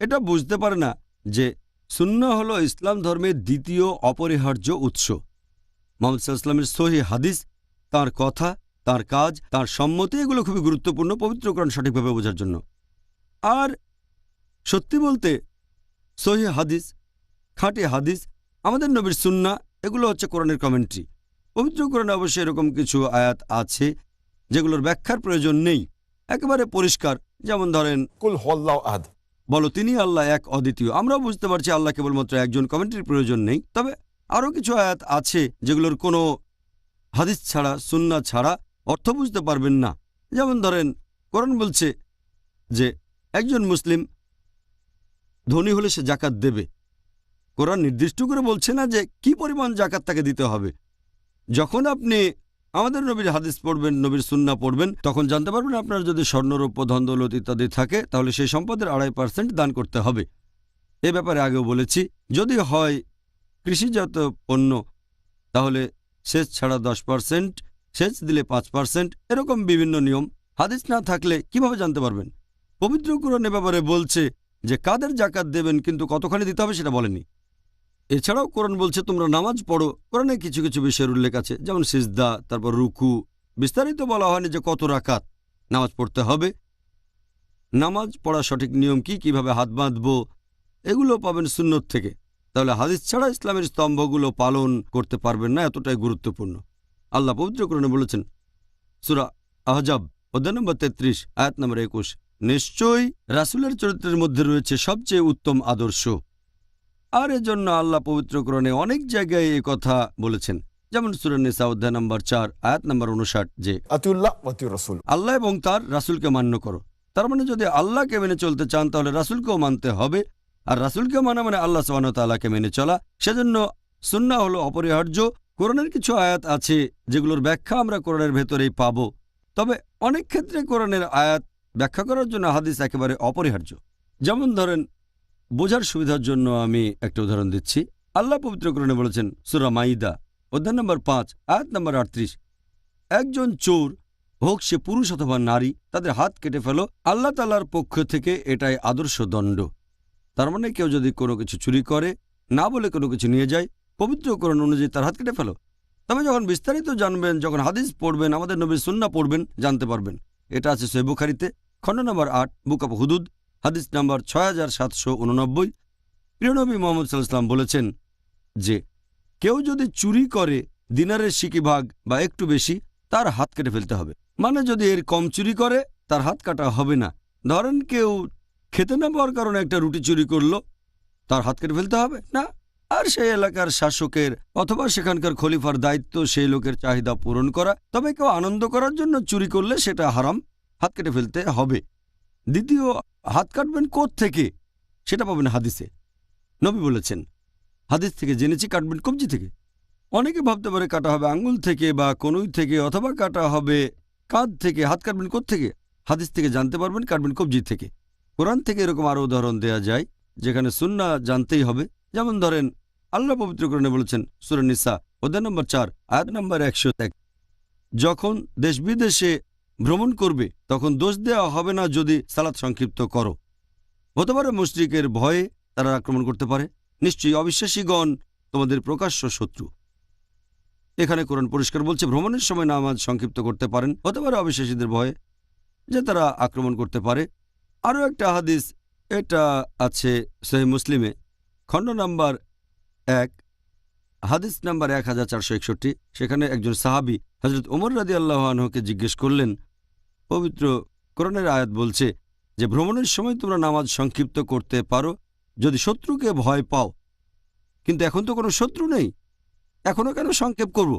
Speaker 2: এটা বুঝতে পারে না যে সুন্নাহ হলো ইসলাম ধর্মের দ্বিতীয় অপরিহার্য উৎস। মুহাম্মদ সাল্লাল্লাহু আলাইহি ওয়াসাল্লামের সহিহ হাদিস, তাঁর কথা, তাঁর কাজ, তাঁর সম্মতি, এগুলো খুবই গুরুত্বপূর্ণ পবিত্র কোরআন সঠিকভাবে বোঝার জন্য। আর সত্যি বলতে সহিহ হাদিস, খাঁটি হাদিস, আমাদের নবীর সুন্নাহ, এগুলো হচ্ছে কোরআনের কমেন্ট্রি। পবিত্র কোরআনে অবশ্যই এরকম কিছু আয়াত আছে যেগুলোর ব্যাখ্যার প্রয়োজন নেই, একেবারে পরিষ্কার। যেমন ধরেন,
Speaker 3: কুল হুয়াল্লাহু আহাদ,
Speaker 2: বলো তিনি আল্লাহ এক, অদ্বিতীয়। আমরাও বুঝতে পারছি আল্লাহ কেবলমাত্র একজন, কমেন্ট্রির প্রয়োজন নেই। তবে আরও কিছু আয়াত আছে যেগুলোর কোনো হাদিস ছাড়া, সুন্নাহ ছাড়া অর্থ বুঝতে পারবেন না। যেমন ধরেন, কোরআন বলছে যে একজন মুসলিম ধনী হলে সে জাকাত দেবে। কোরআন নির্দিষ্ট করে বলছে না যে কি পরিমাণ জাকাত তাকে দিতে হবে। যখন আপনি আমাদের নবীর হাদিস পড়বেন, নবীর সুন্নাহ পড়বেন, তখন জানতে পারবেন আপনার যদি স্বর্ণরৌপ্য ধন দৌলত ইত্যাদি থাকে তাহলে সেই সম্পদের 2.5% দান করতে হবে। এ ব্যাপারে আগেও বলেছি, যদি হয় কৃষিজাত পণ্য তাহলে সেচ ছাড়া 10%, সেচ দিলে 5%, এরকম বিভিন্ন নিয়ম। হাদিস না থাকলে কিভাবে জানতে পারবেন? পবিত্র কোরআন এ ব্যাপারে বলছে যে কাদের জাকাত দেবেন, কিন্তু কতখানি দিতে হবে সেটা বলেনি। এছাড়াও কোরআন বলছে তোমরা নামাজ পড়ো। কোরআনে কিছু কিছু বিষয়ের উল্লেখ আছে, যেমন সিজদা, তারপর রুকু। বিস্তারিত বলা হয়নি যে কত রাকাত নামাজ পড়তে হবে। নামাজ পড়া সঠিক নিয়ম কি, কিভাবে হাত বাঁধবো, এগুলো পাবেন সুন্নত থেকে। তাহলে হাদিস ছাড়া ইসলামের স্তম্ভগুলো পালন করতে পারবেন না, এতটাই গুরুত্বপূর্ণ। আল্লাহ পবিত্র কোরআনে বলেছেন, সূরা আহজাব অধ্যায় নম্বর 33 আয়াত নম্বর 21, নিশ্চয়ই রাসূলের চরিত্রের মধ্যে রয়েছে সবচেয়ে উত্তম আদর্শ। আর এজন্য আল্লাহ পবিত্র কোরআনে অনেক জায়গায় এই কথা বলেছেন, যেমন সূরা নিসা অধ্যায় নম্বর 4 আয়াত নম্বর 59, যে
Speaker 3: আতিউল্লাহ ওয়া আতিউর রাসূল,
Speaker 2: আল্লাহ এবং তার রাসূলকে মান্য করো। তার মানে যদি আল্লাহকে মেনে চলতে চান তাহলে রাসূলকেও মানতে হবে, আর রাসূলকে মানা মানে আল্লাহ সুবহানাহু ওয়া তাআলাকে মেনে চলা। সেজন্য সুন্নাহ হলো অপরিহার্য। কোরআনের কিছু আয়াত আছে যেগুলোর ব্যাখ্যা আমরা কোরআনের ভেতরেই পাব, তবে অনেক ক্ষেত্রে কোরআনের আয়াত ব্যাখ্যা করার জন্য হাদিস একেবারে অপরিহার্য। যেমন ধরেন, বোঝার সুবিধার জন্য আমি একটা উদাহরণ দিচ্ছি। আল্লাহ পবিত্র কোরআনে বলেছেন সূরা মাইদা অধ্যায় নম্বর 5 আয়াত নম্বর 38, একজন চোর হোক সে পুরুষ অথবা নারী, তাদের হাত কেটে ফেলো, আল্লাহ তাআলার পক্ষ থেকে এটাই আদর্শ দণ্ড। তার মানে কেউ যদি কোনো কিছু চুরি করে, না বলে কোনো কিছু নিয়ে যায়, পবিত্র কোরআন অনুযায়ী তার হাত কেটে ফেলো। তবে যখন বিস্তারিত জানবেন, যখন হাদিস পড়বেন, আমাদের নবীর সুন্নাহ পড়বেন, জানতে পারবেন। এটা আছে সহিহ বুখারীতে খণ্ড নম্বর 8 বুক অব হুদুদ হাদিস নম্বর 6789। প্রিয় নবী মুহাম্মদ সাল্লাল্লাহু আলাইহি ওয়াসাল্লাম বলেছেন যে কেউ যদি চুরি করে দিনারের সিকি ভাগ বা একটু বেশি, তার হাত কেটে ফেলতে হবে। মানে যদি এর কম চুরি করে তার হাত কাটা হবে না। ধরেন কেউ খেতে না পাওয়ার কারণে একটা রুটি চুরি করলো, তার হাত কেটে ফেলতে হবে না। আর সেই এলাকার শাসকের অথবা সেখানকার খলিফার দায়িত্ব সেই লোকের চাহিদা পূরণ করা। তবে কেউ আনন্দ করার জন্য চুরি করলে সেটা হারাম, হাত কেটে ফেলতে হবে। দ্বিতীয়, হাত কাটবেন থেকে সেটা পাবেন হাদিসে। নবী বলেছেন, হাদিস থেকে জেনেছি কাটবেন কবজি থেকে। অনেকে ভাবতে পারে কাটা হবে আঙ্গুল থেকে বা কনুই থেকে, অথবা কাটা হবে কাঁধ থেকে। হাত কাটবেন থেকে? হাদিস থেকে জানতে পারবেন কাটবেন কবজি থেকে। কোরআন থেকে এরকম আরও উদাহরণ দেয়া যায় যেখানে সুন্নাহ জানতেই হবে। যেমন ধরেন, আল্লাহ পবিত্র কোরআনে বলেছেন সূরা নিসা অধ্যায় নম্বর 4 আয়াত নম্বর 101, যখন দেশ বিদেশে ভ্রমণ করবে তখন দোষ দেওয়া হবে না যদি সালাত সংক্ষিপ্ত করো। হতে পারে মুশরিকের ভয়ে তারা আক্রমণ করতে পারে, নিশ্চয়ই অবিশ্বাসীগণ তোমাদের প্রকাশ্য শত্রু। এখানে কোরআন পরিষ্কার বলছে ভ্রমণের সময় নামাজ সংক্ষিপ্ত করতে পারেন। হতে পারে অবিশ্বাসীদের ভয়ে যে তারা আক্রমণ করতে পারে। আরও একটা হাদিস, এটা আছে সহিহ মুসলিমে খণ্ড নাম্বার 1 হাদিস নাম্বার 1461। সেখানে একজন সাহাবী হযরত ওমর রাদিয়াল্লাহু আনহুকে জিজ্ঞেস করলেন, পবিত্র কোরআনের আয়াত বলছে যে ভ্রমণের সময় তোমরা নামাজ সংক্ষিপ্ত করতে পারো যদি শত্রুকে ভয় পাও, কিন্তু এখন তো কোনো শত্রু নেই, এখনও কেন সংক্ষেপ করব?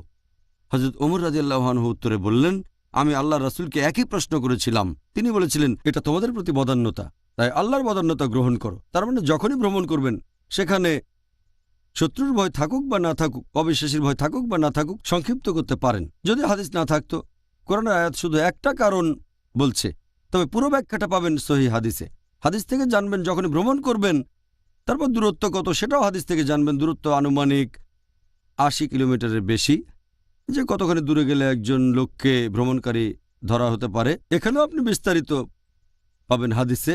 Speaker 2: হযরত ওমর রাদিয়াল্লাহু আনহু উত্তরে বললেন, আমি আল্লাহর রাসূলকে একই প্রশ্ন করেছিলাম। তিনি বলেছিলেন, এটা তোমাদের প্রতি বদান্যতা, তাই আল্লাহর বদান্যতা গ্রহণ করো। তার মানে যখনই ভ্রমণ করবেন সেখানে শত্রুর ভয় থাকুক বা না থাকুক, অবিশ্বাসীর ভয় থাকুক বা না থাকুক, সংক্ষিপ্ত করতে পারেন। যদি হাদিস না থাকতো, কোরআনের আয়াত শুধু একটা কারণ বলছে, তবে পুরো ব্যাখ্যাটা পাবেন সহিহ হাদিসে। হাদিস থেকে জানবেন যখনই ভ্রমণ করবেন, তারপর দূরত্ব কত সেটাও হাদিস থেকে জানবেন। দূরত্ব আনুমানিক 80 কিলোমিটারের বেশি, যে কতখানি দূরে গেলে একজন লোককে ভ্রমণকারী ধরা হতে পারে, এখানেও আপনি বিস্তারিত পাবেন হাদিসে।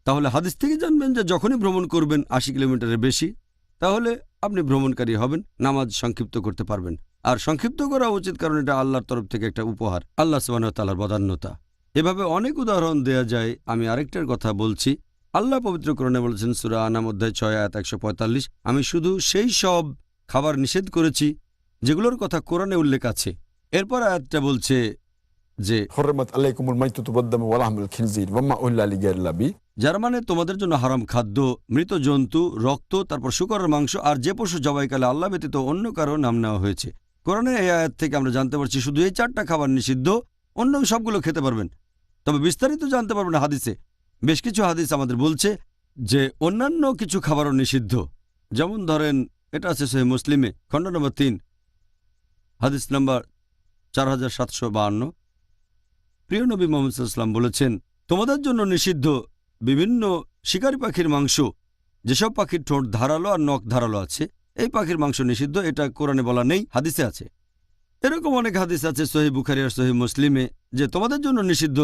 Speaker 2: তাহলে হাদিস থেকে জানবেন যে যখনই ভ্রমণ করবেন 80 কিলোমিটারের বেশি, তাহলে আপনি ভ্রমণকারী হবেন, নামাজ সংক্ষিপ্ত করতে পারবেন। আর সংক্ষিপ্ত করা উচিত, কারণ এটা আল্লাহর তরফ থেকে একটা উপহার, আল্লাহ সুবহানাহু ওয়া তাআলার বদান্যতা। এভাবে অনেক উদাহরণ দেয়া যায়। আমি আরেকটার কথা বলছি। আল্লাহ পবিত্র কোরআনে বলেছেন সূরা আনাম অধ্যায় 6 আয়াত 145, আমি শুধু সেই সব খাবার নিষেধ করেছি যেগুলোর কথা কোরআনে উল্লেখ আছে। এরপর আয়াতটা বলছে যে
Speaker 3: হুররিমাত আলাইকুমুল মাইতাতু ওয়াদ-দামু ওয়া লাহমুল খিনজির ওয়া মা উহিল্লা লিগাইরিল্লাহ বিহি,
Speaker 2: যার মানে তোমাদের জন্য হারাম খাদ্য, মৃত জন্তু, রক্ত, তারপর শূকরের মাংস, আর যে পশু জবাইকালে আল্লাহ ব্যতীত অন্য কারো নাম নেওয়া হয়েছে। কোরআনের এই আয়াত থেকে আমরা জানতে পারছি শুধু এই 4টা খাবার নিষিদ্ধ, অন্য সবগুলো খেতে পারবেন। তবে বিস্তারিত জানতে পারবেন হাদিসে। বেশ কিছু হাদিস আমাদের বলছে যে অন্যান্য কিছু খাবারও নিষিদ্ধ। যেমন ধরেন, এটা আছে সহিহ মুসলিমে, খণ্ড নম্বর 3, হাদিস নম্বর 4752। প্রিয় নবী মুহাম্মদ সাল্লাল্লাহু আলাইহি ওয়াসাল্লাম বলেছেন, তোমাদের জন্য নিষিদ্ধ বিভিন্ন শিকারী পাখির মাংস, যেসব পাখির ঠোঁট ধারালো আর নখ ধারালো আছে, এই পাখির মাংস নিষিদ্ধ। এটা কোরআনে বলা নেই, হাদিসে আছে। এরকম অনেক হাদিস আছে সহিহ বুখারী আর সহিহ মুসলিমে যে তোমাদের জন্য নিষিদ্ধ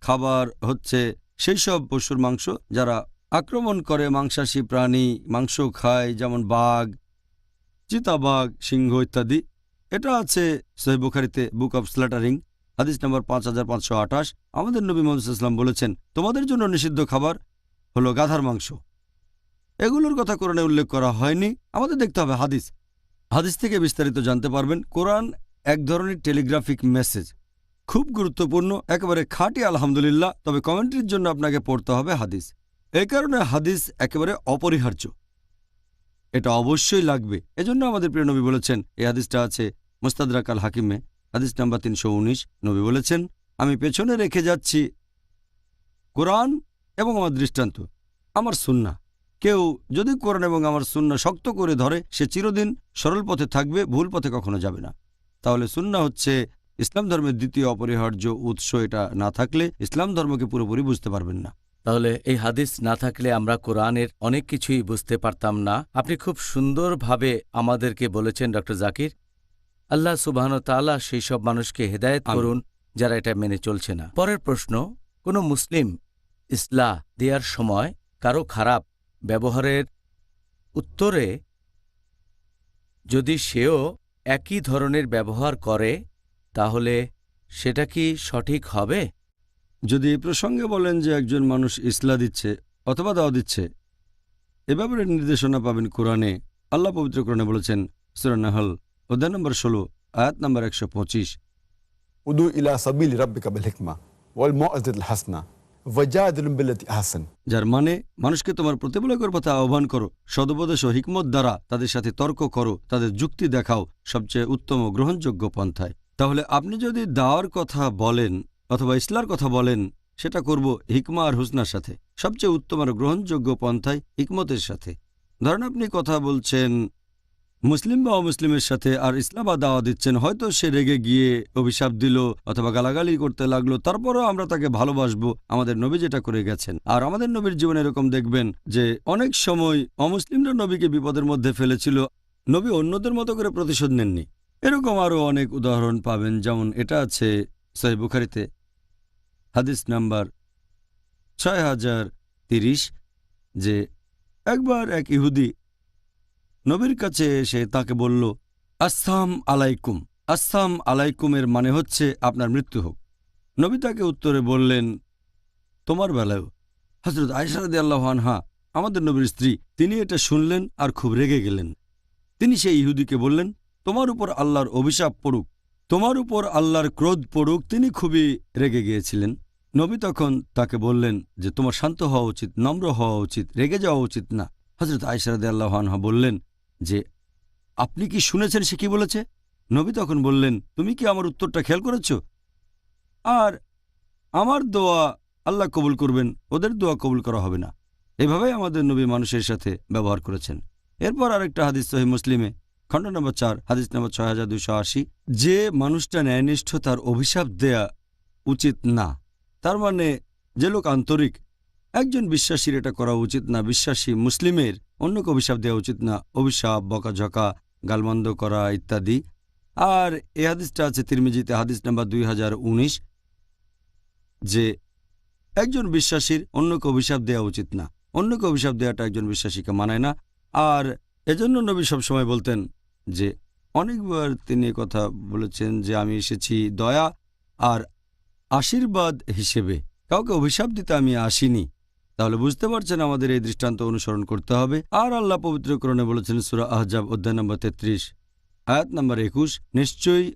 Speaker 2: খাবার হচ্ছে সেই সব পশুর মাংস যারা আক্রমণ করে মাংসাশী প্রাণী, মাংস খায়, যেমন বাঘ, চিতাবাঘ, সিংহ ইত্যাদি। এটা আছে সহিহ বুখারীতে, বুক অব স্ল্যাটারিং, হাদিস নম্বর 5528। আমাদের নবী মুহাম্মদ সাল্লাল্লাহু আলাইহি ওয়াসাল্লাম বলেছেন, তোমাদের জন্য নিষিদ্ধ খাবার হলো গাধার মাংস। এগুলোর কথা কোরআনে উল্লেখ করা হয়নি, আমাদের দেখতে হবে হাদিস। হাদিস থেকে বিস্তারিত জানতে পারবেন। কোরআন এক ধরনের টেলিগ্রাফিক মেসেজ, খুব গুরুত্বপূর্ণ, একেবারে খাঁটি আলহামদুলিল্লাহ। তবে কমেন্ট্রির জন্য আপনাকে পড়তে হবে হাদিস। এই কারণে হাদিস একেবারে অপরিহার্য, এটা অবশ্যই লাগবে। এজন্য আমাদের প্রিয় নবী বলেছেন, এই হাদিসটা আছে মুস্তাদরাক আল হাকিমে, হাদিস নাম্বার 319। নবী বলেছেন, আমি পেছনে রেখে যাচ্ছি কোরআন এবং আমার দৃষ্টান্ত, আমার সুন্নাহ। কেউ যদি কোরআন এবং আমার সুন্নাহ শক্ত করে ধরে, সে চিরদিন সরল পথে থাকবে, ভুল পথে কখনো যাবে না। তাহলে সুন্নাহ হচ্ছে ইসলাম ধর্মের দ্বিতীয় অপরিহার্য উৎস। এটা না থাকলে ইসলাম ধর্মকে পুরোপুরি বুঝতে পারবেন না।
Speaker 1: তাহলে এই হাদিস না থাকলে আমরা কোরআনের অনেক কিছুই বুঝতে পারতাম না। আপনি খুব সুন্দরভাবে আমাদেরকে বলেছেন ডক্টর জাকির। আল্লাহ সুবহানাহু ওয়া তাআলা সেই সব মানুষকে হেদায়েত করুন যারা এটা মেনে চলছে না। পরের প্রশ্ন, কোনো মুসলিম ইসলাহ দেওয়ার সময় কারো খারাপ ব্যবহারের উত্তরে যদি সেও একই ধরনের ব্যবহার করে, তাহলে সেটা কি সঠিক হবে?
Speaker 2: যদি এই প্রসঙ্গে বলেন যে একজন মানুষ ইসলাহ দিচ্ছে অথবা দাওয়া দিচ্ছে, এ ব্যাপারে নির্দেশনা পাবেন কোরআনে। আল্লাহ পবিত্র কোরআনে বলেছেন, সূরা নাহল অধ্যায় নম্বর 16, আয়াত নম্বর 125,
Speaker 3: উদু ইলা সাবিলি রাব্বিকা বিল হিকমা ওয়াল মাউইযাতিল হাসানা ওয়াজাদিলুম বিল্লাতি আহসান।
Speaker 2: যার মানে মানুষকে তোমার প্রতিপালকের পথে আহ্বান করো, সদুপদেশ ও হিকমত দ্বারা তাদের সাথে তর্ক করো, তাদের যুক্তি দেখাও সবচেয়ে উত্তম ও গ্রহণযোগ্য পন্থায়। তাহলে আপনি যদি দাওয়ার কথা বলেন অথবা ইসলার কথা বলেন, সেটা করব হিকমা আর হুসনার সাথে, সবচেয়ে উত্তম আর গ্রহণযোগ্য পন্থায়, হিকমতের সাথে। ধরেন আপনি কথা বলছেন মুসলিম বা অমুসলিমের সাথে আর ইসলাম বা দাওয়া দিচ্ছেন, হয়তো সে রেগে গিয়ে অভিশাপ দিল অথবা গালাগালি করতে লাগলো, তারপরও আমরা তাকে ভালোবাসবো। আমাদের নবী যেটা করে গেছেন, আর আমাদের নবীর জীবনে এরকম দেখবেন যে অনেক সময় অমুসলিমরা নবীকে বিপদের মধ্যে ফেলেছিল, নবী অন্যদের মতো করে প্রতিশোধ নেননি। এরকম আরও অনেক উদাহরণ পাবেন, যেমন এটা আছে সহিহ বুখারীতে, হাদিস নাম্বার 6030, যে একবার এক ইহুদি নবীর কাছে এসে তাকে বলল, আসসালাম আলাইকুম। আসসালাম আলাইকুমের মানে হচ্ছে আপনার মৃত্যু হোক। নবী তাকে উত্তরে বললেন, তোমার বেলায়ও। হযরত আয়েশা রাদিয়াল্লাহু আনহা, আমাদের নবীর স্ত্রী, তিনি এটা শুনলেন আর খুব রেগে গেলেন। তিনি সেই ইহুদিকে বললেন, তোমার উপর আল্লাহর অভিশাপ পড়ুক, তোমার উপর আল্লাহর ক্রোধ পড়ুক। তিনি খুবই রেগে গিয়েছিলেন। নবী তখন তাকে বললেন যে তোমার শান্ত হওয়া উচিত, নম্র হওয়া উচিত, রেগে যাওয়া উচিত না। হযরত আয়েশা রাদিয়াল্লাহু আনহা বললেন যে আপনি কি শুনেছেন সে কি বলেছে? নবী তখন বললেন, তুমি কি আমার উত্তরটা খেয়াল করেছ? আর আমার দোয়া আল্লাহ কবুল করবেন, ওদের দোয়া কবুল করা হবে না। এভাবেই আমাদের নবী মানুষের সাথে ব্যবহার করেছেন। এরপর আরেকটা হাদিস সহিহ মুসলিমে, খণ্ড নম্বর 4, হাদিস নম্বর 6280, যে মানুষটা ন্যায়নিষ্ঠ তার অভিশাপ দেয়া উচিত না। তার মানে যে লোক আন্তরিক, একজন বিশ্বাসীর এটা করা উচিত না। বিশ্বাসী মুসলিমের অন্যকে অভিশাপ দেওয়া উচিত না, অভিশাপ, বকাঝকা, গালমন্দ করা ইত্যাদি। আর এই হাদিসটা আছে তিরমিজিতে, হাদিস নাম্বার 2019, যে একজন বিশ্বাসীর অন্যকে অভিশাপ দেওয়া উচিত না। অন্যকে অভিশাপ দেওয়াটা একজন বিশ্বাসীকে মানায় না। আর এজন্য নবী সবসময় বলতেন যে, অনেকবার তিনি কথা বলেছেন যে আমি এসেছি দয়া আর আশীর্বাদ হিসেবে, কাউকে অভিশাপ দিতে আমি আসিনি। তাহলে বুঝতে পারছেন আমাদের এই দৃষ্টান্ত অনুসরণ করতে হবে। আর আল্লাহ পবিত্র কোরআনে বলেছেন সূরা আহজাব অধ্যায় নম্বর 33, আয়াত নম্বর 21, নিশ্চয়ই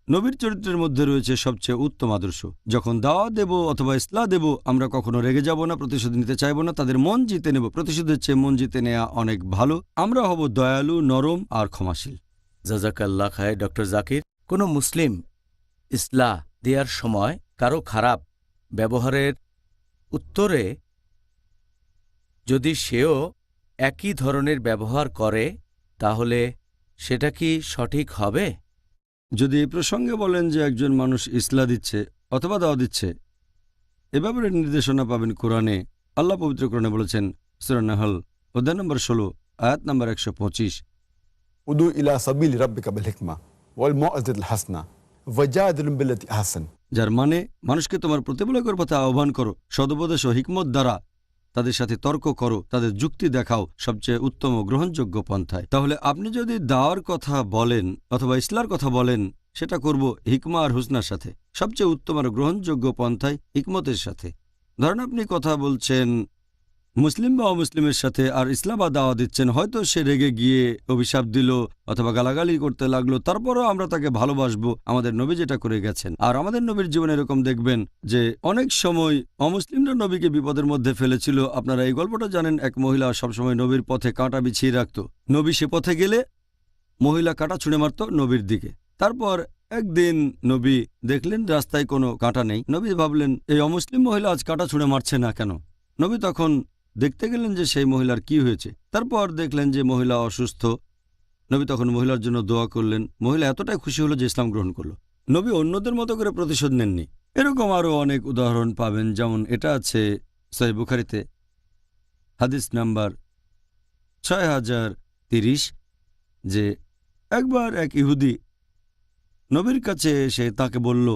Speaker 2: নবীর চরিত্রের মধ্যে রয়েছে সবচেয়ে উত্তম আদর্শ। যখন দাওয়া দেব অথবা ইসলাহ দেব, আমরা কখনো রেগে যাব না, প্রতিশোধ নিতে চাইব না, তাদের মন জিতে নেব। প্রতিশোধের চেয়ে মন জিতে নেওয়া অনেক ভালো। আমরা হব দয়ালু, নরম আর ক্ষমাশীল।
Speaker 1: জাযাকাল্লাহ খায়ের ডক্টর জাকির। কোনো মুসলিম ইসলাহ দেওয়ার সময় কারো খারাপ ব্যবহারের উত্তরে যদি সেও একই ধরনের ব্যবহার করে তাহলে সেটা কি সঠিক হবে?
Speaker 2: যদি এই প্রসঙ্গে বলেন যে একজন মানুষ ইসলা দিচ্ছে অথবা দাওয়া দিচ্ছে, এ ব্যাপারে নির্দেশনা পাবেন কোরআনে। আল্লাহ পবিত্র কোরআনে বলেছেন, সূরা নাহল অধ্যায় নম্বর 16 আয়াত নম্বর 125,
Speaker 3: উদু ইলা সাবিল রাব্বিকা বিল হিকমা ওয়াল মাউইজাতিল হাসনা ওয়াজাদিলুম বিল্লাতি আহসান।
Speaker 2: যার মানে মানুষকে তোমার প্রতিপালকের পথে আহ্বান করো, সদুপদেশ ও হিকমত দ্বারা তাদের সাথে তর্ক করো, তাদের যুক্তি দেখাও সবচেয়ে উত্তম ও গ্রহণযোগ্য পন্থায়। তাহলে আপনি যদি দাওয়ার কথা বলেন অথবা ইসলার কথা বলেন, সেটা করব হিকমা আর হুসনার সাথে, সবচেয়ে উত্তম আর গ্রহণযোগ্য পন্থায় হিকমতের সাথে। ধরেন আপনি কথা বলছেন মুসলিম বা অমুসলিমের সাথে আর ইসলাম বা দাওয়া দিচ্ছেন, হয়তো সে রেগে গিয়ে অভিশাপ দিল অথবা গালাগালি করতে লাগলো, তারপরও আমরা তাকে ভালোবাসবো, আমাদের নবী যেটা করে গেছেন। আর আমাদের নবীর জীবনে এরকম দেখবেন যে অনেক সময় অমুসলিমরা নবীকে বিপদের মধ্যে ফেলেছিল। আপনারা এই গল্পটা জানেন, এক মহিলা সবসময় নবীর পথে কাঁটা বিছিয়ে রাখত। নবী সে পথে গেলে মহিলা কাঁটা ছুঁড়ে মারত নবীর দিকে। তারপর একদিন নবী দেখলেন রাস্তায় কোনো কাঁটা নেই। নবী ভাবলেন, এই অমুসলিম মহিলা আজ কাঁটা ছুঁড়ে মারছে না কেন? নবী তখন দেখতে গেলেন যে সেই মহিলার কি হয়েছে। তারপর দেখলেন যে মহিলা অসুস্থ। নবী তখন মহিলার জন্য দোয়া করলেন। মহিলা এতটাই খুশি হলো যে ইসলাম গ্রহণ করলো। নবী অন্যদের মতো করে প্রতিশোধ নেননি। এরকম আরও অনেক উদাহরণ পাবেন, যেমন এটা আছে সহিহ বুখারীতে হাদিস নাম্বার 6030, যে একবার এক ইহুদি নবীর কাছে এসে তাকে বলল,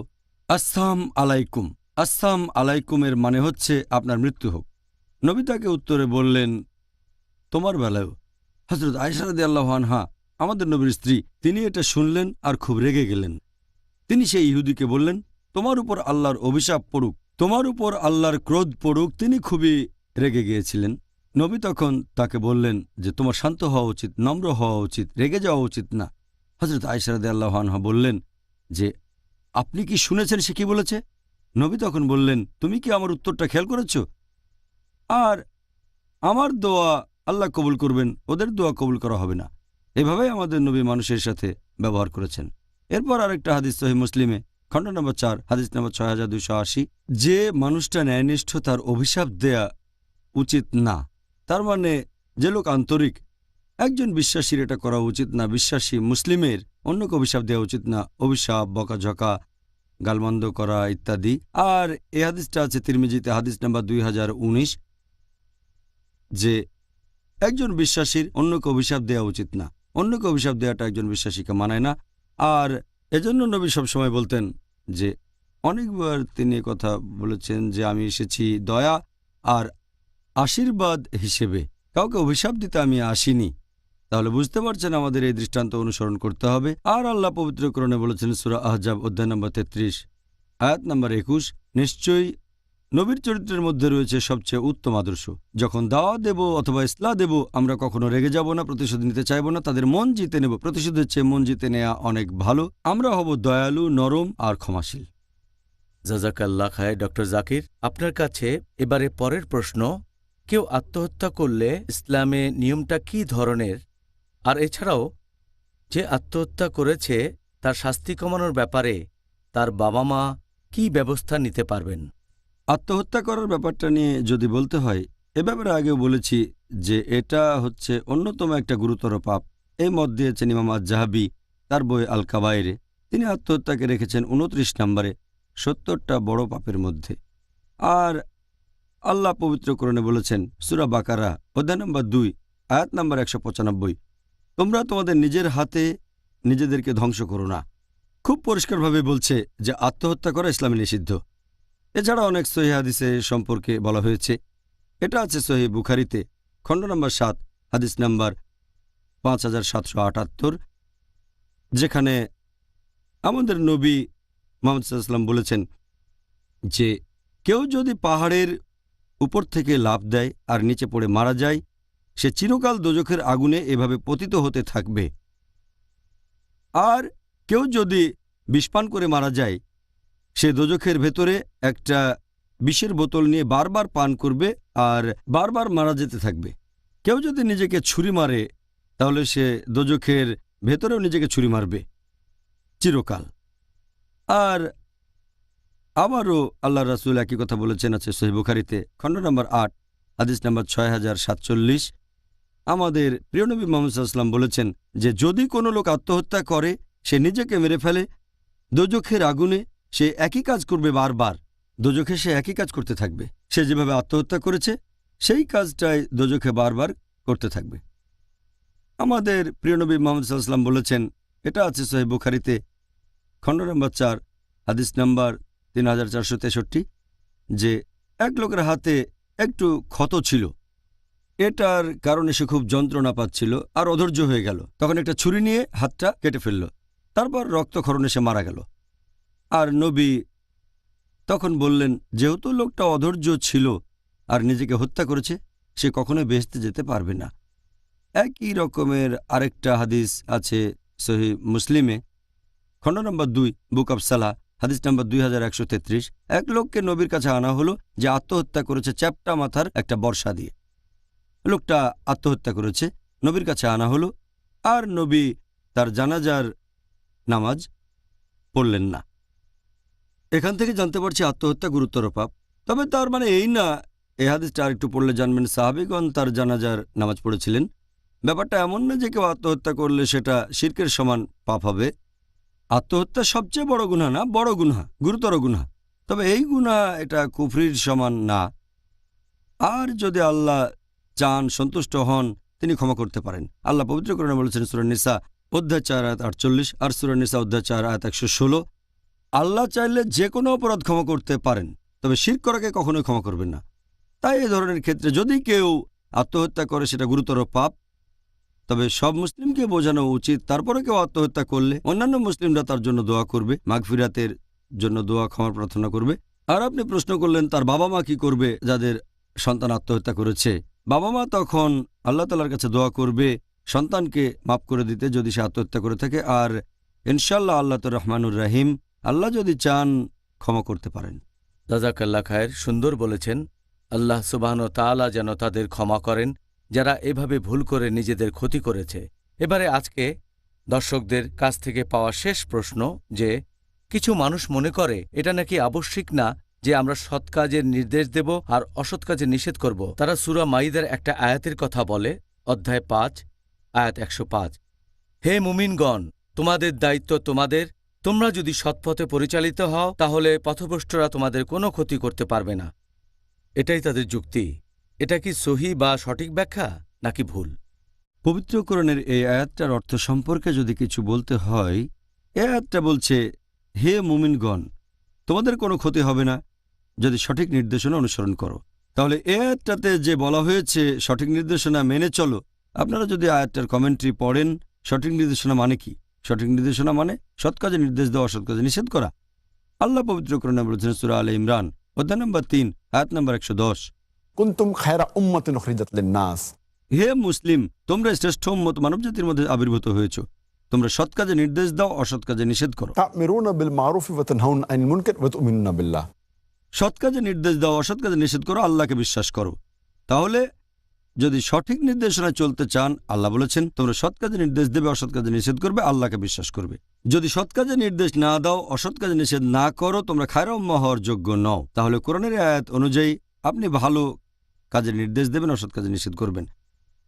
Speaker 2: আসসালাম আলাইকুম। আসসালাম আলাইকুমের মানে হচ্ছে আপনার মৃত্যু হোক। নবী তাকে উত্তরে বললেন, তোমার বেলায়ও। হযরত আয়েশা রাদিয়াল্লাহু আনহা আমাদের নবীর স্ত্রী, তিনি এটা শুনলেন আর খুব রেগে গেলেন। তিনি সেই ইহুদিকে বললেন, তোমার উপর আল্লাহর অভিশাপ পড়ুক, তোমার উপর আল্লাহর ক্রোধ পড়ুক। তিনি খুবই রেগে গিয়েছিলেন। নবী তখন তাকে বললেন যে তোমার শান্ত হওয়া উচিত, নম্র হওয়া উচিত, রেগে যাওয়া উচিত না। হযরত আয়েশা রাদিয়াল্লাহু আনহা বললেন যে আপনি কি শুনেছেন সে কি বলেছে? নবী তখন বললেন, তুমি কি আমার উত্তরটা খেয়াল করেছ? আর আমার দোয়া আল্লাহ কবুল করবেন, ওদের দোয়া কবুল করা হবে না। এভাবেই আমাদের নবী মানুষের সাথে ব্যবহার করেছেন। এরপর আরেকটা হাদিস সহিহ মুসলিমে খণ্ড নম্বর 4 হাদিস নম্বর 6280, যে মানুষটা ন্যায়নিষ্ঠ তার অভিশাপ দেয়া উচিত না। তার মানে যে লোক আন্তরিক, একজন বিশ্বাসীর এটা করা উচিত না। বিশ্বাসী মুসলিমের অন্যকে অভিশাপ দেওয়া উচিত না, অভিশাপ, বকাঝকা, গালমন্দ করা ইত্যাদি। আর এই হাদিসটা আছে তিরমিজিতে হাদিস নাম্বার 2019, যে একজন বিশ্বাসীর অন্যকে অভিশাপ দেওয়া উচিত না। অন্যকে অভিশাপ দেওয়াটা একজন বিশ্বাসীকে মানায় না। আর এজন্য নবী সবসময় বলতেন যে, অনেকবার তিনি কথা বলেছেন যে আমি এসেছি দয়া আর আশীর্বাদ হিসেবে, কাউকে অভিশাপ দিতে আমি আসিনি। তাহলে বুঝতে পারছেন আমাদের এই দৃষ্টান্ত অনুসরণ করতে হবে। আর আল্লাহ পবিত্র কোরআনে বলেছেন সূরা আহজাব অধ্যায় নম্বর 33 আয়াত নম্বর 21, নিশ্চয়ই নবীর চরিত্রের মধ্যে রয়েছে সবচেয়ে উত্তম আদর্শ। যখন দাওয়া দেব অথবা ইসলাহ দেব, আমরা কখনো রেগে যাব না, প্রতিশোধ নিতে চাইব না, তাদের মন জিতে নেব। প্রতিশোধের চেয়ে মন জিতে নেওয়া অনেক ভালো। আমরা হব দয়ালু, নরম আর ক্ষমাশীল।
Speaker 1: জাযাকাল্লাহ খায় ডক্টর জাকির। আপনার কাছে এবারে পরের প্রশ্ন, কেউ আত্মহত্যা করলে ইসলামে নিয়মটা কী ধরনের? আর এছাড়াও যে আত্মহত্যা করেছে তার শাস্তি কমানোর ব্যাপারে তার বাবা মা কী ব্যবস্থা নিতে পারবেন?
Speaker 2: আত্মহত্যা করার ব্যাপারটা নিয়ে যদি বলতে হয়, এ ব্যাপারে আগেও বলেছি যে এটা হচ্ছে অন্যতম একটা গুরুতর পাপ। এই মত দিয়েছেন ইমাম আজ-জাহাবি তার বই আল কাবায়েরে। তিনি আত্মহত্যাকে রেখেছেন 29 নম্বরে 70টা বড় পাপের মধ্যে। আর আল্লাহ পবিত্র কোরআনে বলেছেন সূরা বাকারা অধ্যায় নম্বর 2 আয়াত নম্বর 195, তোমরা তোমাদের নিজের হাতে নিজেদেরকে ধ্বংস করো না। খুব পরিষ্কারভাবে বলছে যে আত্মহত্যা করা ইসলামে নিষিদ্ধ। এছাড়া অনেক সহিহ হাদিসে সম্পর্কে বলা হয়েছে। এটা আছে সহিহ বুখারীতে খণ্ড নম্বর 7 হাদিস নম্বর 5778, যেখানে আমাদের নবী মুহাম্মদ সাল্লাল্লাহু আলাইহি ওয়াসাল্লাম বলেছেন যে কেউ যদি পাহাড়ের উপর থেকে লাফ দেয় আর নিচে পড়ে মারা যায়, সে চিরকাল দোজখের আগুনে এভাবে পতিত হতে থাকবে। আর কেউ যদি বিষ পান করে মারা যায়, সে দোজখের ভেতরে একটা বিষের বোতল নিয়ে বারবার পান করবে আর বারবার মারা যেতে থাকবে। কেউ যদি নিজেকে ছুরি মারে, তাহলে সে দোজখের ভেতরেও নিজেকে ছুরি মারবে চিরকাল। আর আবারও আল্লাহ রাসূল একই কথা বলেছেন, আছে সহিহ বুখারীতে খণ্ড নম্বর 8 হাদিস নাম্বার 6047। আমাদের প্রিয় নবী মুহাম্মদ সাল্লাল্লাহু আলাইহি ওয়াসাল্লাম বলেছেন যে যদি কোনো লোক আত্মহত্যা করে, সে নিজেকে মেরে ফেলে, দোজখের আগুনে সে একই কাজ করবে বারবার। দোজখে সে একই কাজ করতে থাকবে। সে যেভাবে আত্মহত্যা করেছে সেই কাজটাই দোজখে বারবার করতে থাকবে। আমাদের প্রিয় নবী মুহাম্মদ সাল্লাল্লাহু আলাইহি ওয়াসাল্লাম বলেছেন, এটা আছে সহিহ বুখারীতে, খণ্ড নম্বর 4, হাদিস নাম্বার 3463, যে এক লোকের হাতে একটু ক্ষত ছিল। এটার কারণে সে খুব যন্ত্রণা পাচ্ছিল আর অধৈর্য হয়ে গেল। তখন একটা ছুরি নিয়ে হাতটা কেটে ফেলল, তারপর রক্তক্ষরণে সে মারা গেল। আর নবী তখন বললেন, যেহেতু লোকটা অধৈর্য ছিল আর নিজেকে হত্যা করেছে, সে কখনোই বেহেশতে যেতে পারবে না। একই রকমের আরেকটা হাদিস আছে সহিহ মুসলিমে, খণ্ড নম্বর 2, বুক অব সালাহ, হাদিস নম্বর 2133। এক লোককে নবীর কাছে আনা হলো যে আত্মহত্যা করেছে চ্যাপ্টা মাথার একটা বর্ষা দিয়ে। লোকটা আত্মহত্যা করেছে, নবীর কাছে আনা হলো, আর নবী তার জানাজার নামাজ পড়লেন না। এখান থেকে জানতে পারছি আত্মহত্যা গুরুতর পাপ। তবে তার মানে এই না, এই হাদিসটা আর একটু পড়লে জানবেন সাহাবীগণ তার জানাজার নামাজ পড়েছিলেন। ব্যাপারটা এমন না যে কেউ আত্মহত্যা করলে সেটা শিরকের সমান পাপ হবে। আত্মহত্যা সবচেয়ে বড় গুনাহ না, বড় গুনাহ, গুরুতর গুনাহ। তবে এই গুনাহ এটা কুফরির সমান না। আর যদি আল্লাহ চান, সন্তুষ্ট হন, তিনি ক্ষমা করতে পারেন। আল্লাহ পবিত্র কোরআনে বলেছেন সূরা নিসা অধ্যায় 4 আয়াত 48 আর সূরা নিসা অধ্যায় 4 আয়াত 116, আল্লাহ চাইলে যে কোনো অপরাধ ক্ষমা করতে পারেন, তবে শিরক করাকে কখনোই ক্ষমা করবেন না। তাই এই ধরনের ক্ষেত্রে যদি কেউ আত্মহত্যা করে সেটা গুরুতর পাপ। তবে সব মুসলিমকে বোঝানো উচিত, তারপরে কেউ আত্মহত্যা করলে অন্যান্য মুসলিমরা তার জন্য দোয়া করবে, মাগফিরাতের জন্য দোয়া, ক্ষমা প্রার্থনা করবে। আর আপনি প্রশ্ন করলেন তার বাবা মা কি করবে যাদের সন্তান আত্মহত্যা করেছে। বাবা মা তখন আল্লাহ তাআলার কাছে দোয়া করবে সন্তানকে মাফ করে দিতে যদি সে আত্মহত্যা করে থাকে। আর ইনশাআল্লাহ আল্লাহ তো রহমানুর রাহিম, আল্লাহ যদি চান ক্ষমা করতে পারেন।
Speaker 1: জাযাকাল্লাহ খায়ের, সুন্দর বলেছেন। আল্লাহ সুবহান ও তাআলা যেন তাদের ক্ষমা করেন যারা এভাবে ভুল করে নিজেদের ক্ষতি করেছে। এবারে আজকে দর্শকদের কাছ থেকে পাওয়া শেষ প্রশ্ন, যে কিছু মানুষ মনে করে এটা নাকি আবশ্যিক না যে আমরা সৎ কাজের নির্দেশ দেব আর অসৎ কাজের নিষেধ করব। তারা সূরা মাইদার একটা আয়াতের কথা বলে, অধ্যায় 5 আয়াত 105, হে মুমিনগণ, তোমাদের দায়িত্ব তোমাদের, তোমরা যদি সৎপথে পরিচালিত হও তাহলে পথভ্রষ্টরা তোমাদের কোনো ক্ষতি করতে পারবে না। এটাই তাদের যুক্তি। এটা কি সহি বা সঠিক ব্যাখ্যা নাকি ভুল?
Speaker 2: পবিত্র কোরআনের এই আয়াতটার অর্থ সম্পর্কে যদি কিছু বলতে হয়, এই আয়াতটা বলছে, হে মুমিনগণ, তোমাদের কোনো ক্ষতি হবে না যদি সঠিক নির্দেশনা অনুসরণ করো। তাহলে এই আয়াতটাতে যে বলা হয়েছে সঠিক নির্দেশনা মেনে চলো, আপনারা যদি আয়াতটার কমেন্ট্রি পড়েন, সঠিক নির্দেশনা মানে কি? সঠিক নির্দেশনা মানে সৎ কাজে নির্দেশ দেওয়া, অসৎ কাজে নিষেধ করা। আল্লাহ পবিত্র কোরআনে বলেছেন সূরা আলে ইমরান অধ্যায় নম্বর 3 আয়াত নম্বর 110,
Speaker 3: কুনতুম খায়রা উম্মাতিন উখরিজাত লিন-নাস,
Speaker 2: হে মুসলিম, তোমরা শ্রেষ্ঠ উম্মত মানবজাতির মধ্যে আবির্ভূত হয়েছ। তোমরা সৎ কাজে নির্দেশ দাও, অসৎ কাজে নিষেধ করো।
Speaker 3: তা'মিরুনা বিল মারুফি ওয়া তানহাউনা আনিল মুনকার ওয়া তু'মিনুনা বিল্লাহ।
Speaker 2: সৎ কাজে নির্দেশ দাও, অসৎ কাজে নিষেধ করো, আল্লাহকে বিশ্বাস করো। তাহলে যদি সঠিক নির্দেশনায় চলতে চান, আল্লাহ বলেছেন তোমরা সৎ কাজে নির্দেশ দেবে, অসৎ কাজে নিষেধ করবে, আল্লাহকে বিশ্বাস করবে। যদি সৎ কাজে নির্দেশ না দাও, অসৎ কাজে নিষেধ না করো, তোমরা খায়রা উম্মাহ হওয়ার যোগ্য নও। তাহলে কোরআনের আয়াত অনুযায়ী আপনি ভালো কাজের নির্দেশ দেবেন, অসৎ কাজে নিষেধ করবেন।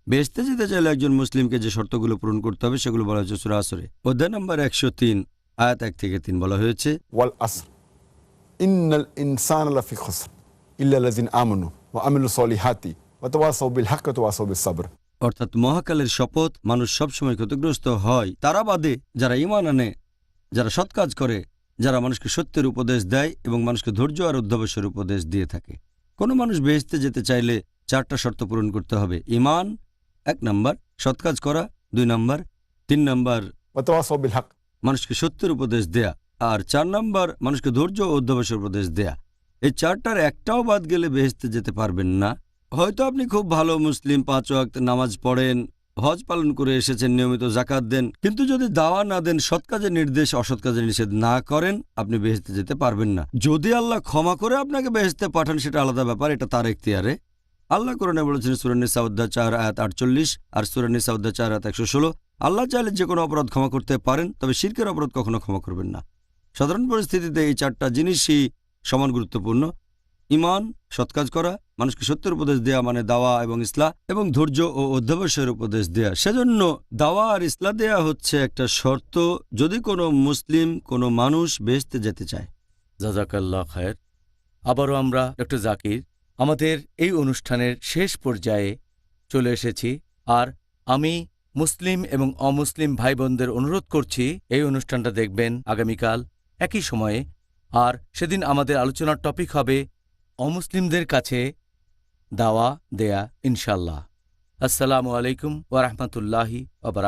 Speaker 2: বেহেশতে যেতে চাইলে একজন মুসলিমকে যে শর্তগুলো পূরণ করতে হবে সেগুলো বলা হয়েছে সূরা আসরে অধ্যায় নম্বর 103 আয়াত 1 থেকে 3 বলা হয়েছে,
Speaker 3: ওয়াল আসর ইন্নাল ইনসানা লাফি খুসর ইল্লা লাযিনা আমানু ওয়া আমিলুস সলিহাতি ওয়া তাওয়াসাউ বিল হাক্কি ওয়া তাওয়াসাউ বিস সাবর।
Speaker 2: অর্থাৎ মহাকালের শপথ, মানুষ সবসময় ক্ষতিগ্রস্ত হয় তারা বাদে যারা ঈমান আনে, যারা সৎ কাজ করে, যারা মানুষকে সত্যের উপদেশ দেয় এবং মানুষকে ধৈর্য আর অধ্যবসায়ের উপদেশ দিয়ে থাকে। কোনো মানুষ বেহেশতে যেতে চাইলে 4টা শর্ত পূরণ করতে হবে। ঈমান 1 নম্বর, সৎ কাজ করা 2 নম্বর, 3 নম্বর
Speaker 3: ওয়া তাওয়াসাউ বিল হক,
Speaker 2: মানুষকে সত্যের উপদেশ দেয়া, আর 4 নম্বর মানুষকে ধৈর্য ও অধ্যবসায়ের উপদেশ দেয়া। এই 4টার একটাও বাদ গেলে বেহেশতে যেতে পারবেন না। হয়তো আপনি খুব ভালো মুসলিম, 5 ওয়াক্ত নামাজ পড়েন, হজ পালন করে এসেছেন, নিয়মিত যাকাত দেন, কিন্তু যদি দাওয়া না দেন, সৎ কাজের নির্দেশ অসৎ কাজের নিষেধ না করেন, আপনি বেহেশতে যেতে পারবেন না। যদি আল্লাহ ক্ষমা করে আপনাকে বেহেশতে পাঠান সেটা আলাদা ব্যাপার, এটা তার এখতিয়ারে। আল্লাহ কোরআনে বলেছেন সূরা নিসা অধ্যায় 4 আয়াত 48 আর সূরা নিসা অধ্যায় 4 আয়াত 116, আল্লাহ চাইলে যে কোনো অপরাধ ক্ষমা করতে পারেন, তবে শিরকের অপরাধ কখনো ক্ষমা করবেন না। সাধারণ পরিস্থিতিতে এই 4টা জিনিসই সমান গুরুত্বপূর্ণ। ঈমান, সৎ কাজ করা, মানুষকে সত্যের উপদেশ দেয়া মানে দাওয়া এবং ইসলাহ, এবং ধৈর্য ও অধ্যবসায়ের উপদেশ দেয়া। সেজন্য দাওয়া আর ইসলাহ দেয়া হচ্ছে একটা শর্ত যদি কোনো মুসলিম, কোনো মানুষ বেহেশতে যেতে চায়।
Speaker 1: জাজাকাল্লাহ খায়ের। আবারও আমরা ডক্টর জাকির আমাদের এই অনুষ্ঠানের শেষ পর্যায়ে চলে এসেছি, আর আমি মুসলিম এবং অমুসলিম ভাই বোনদের অনুরোধ করছি এই অনুষ্ঠানটা দেখবেন আগামীকাল একই সময়ে। আর সেদিন আমাদের আলোচনার টপিক হবে অমুসলিমদের কাছে দাওয়া দেয়া, ইনশাল্লাহ। আসসালামু আলাইকুম ওয়া রাহমাতুল্লাহি ওয়া বারাকাতুহু।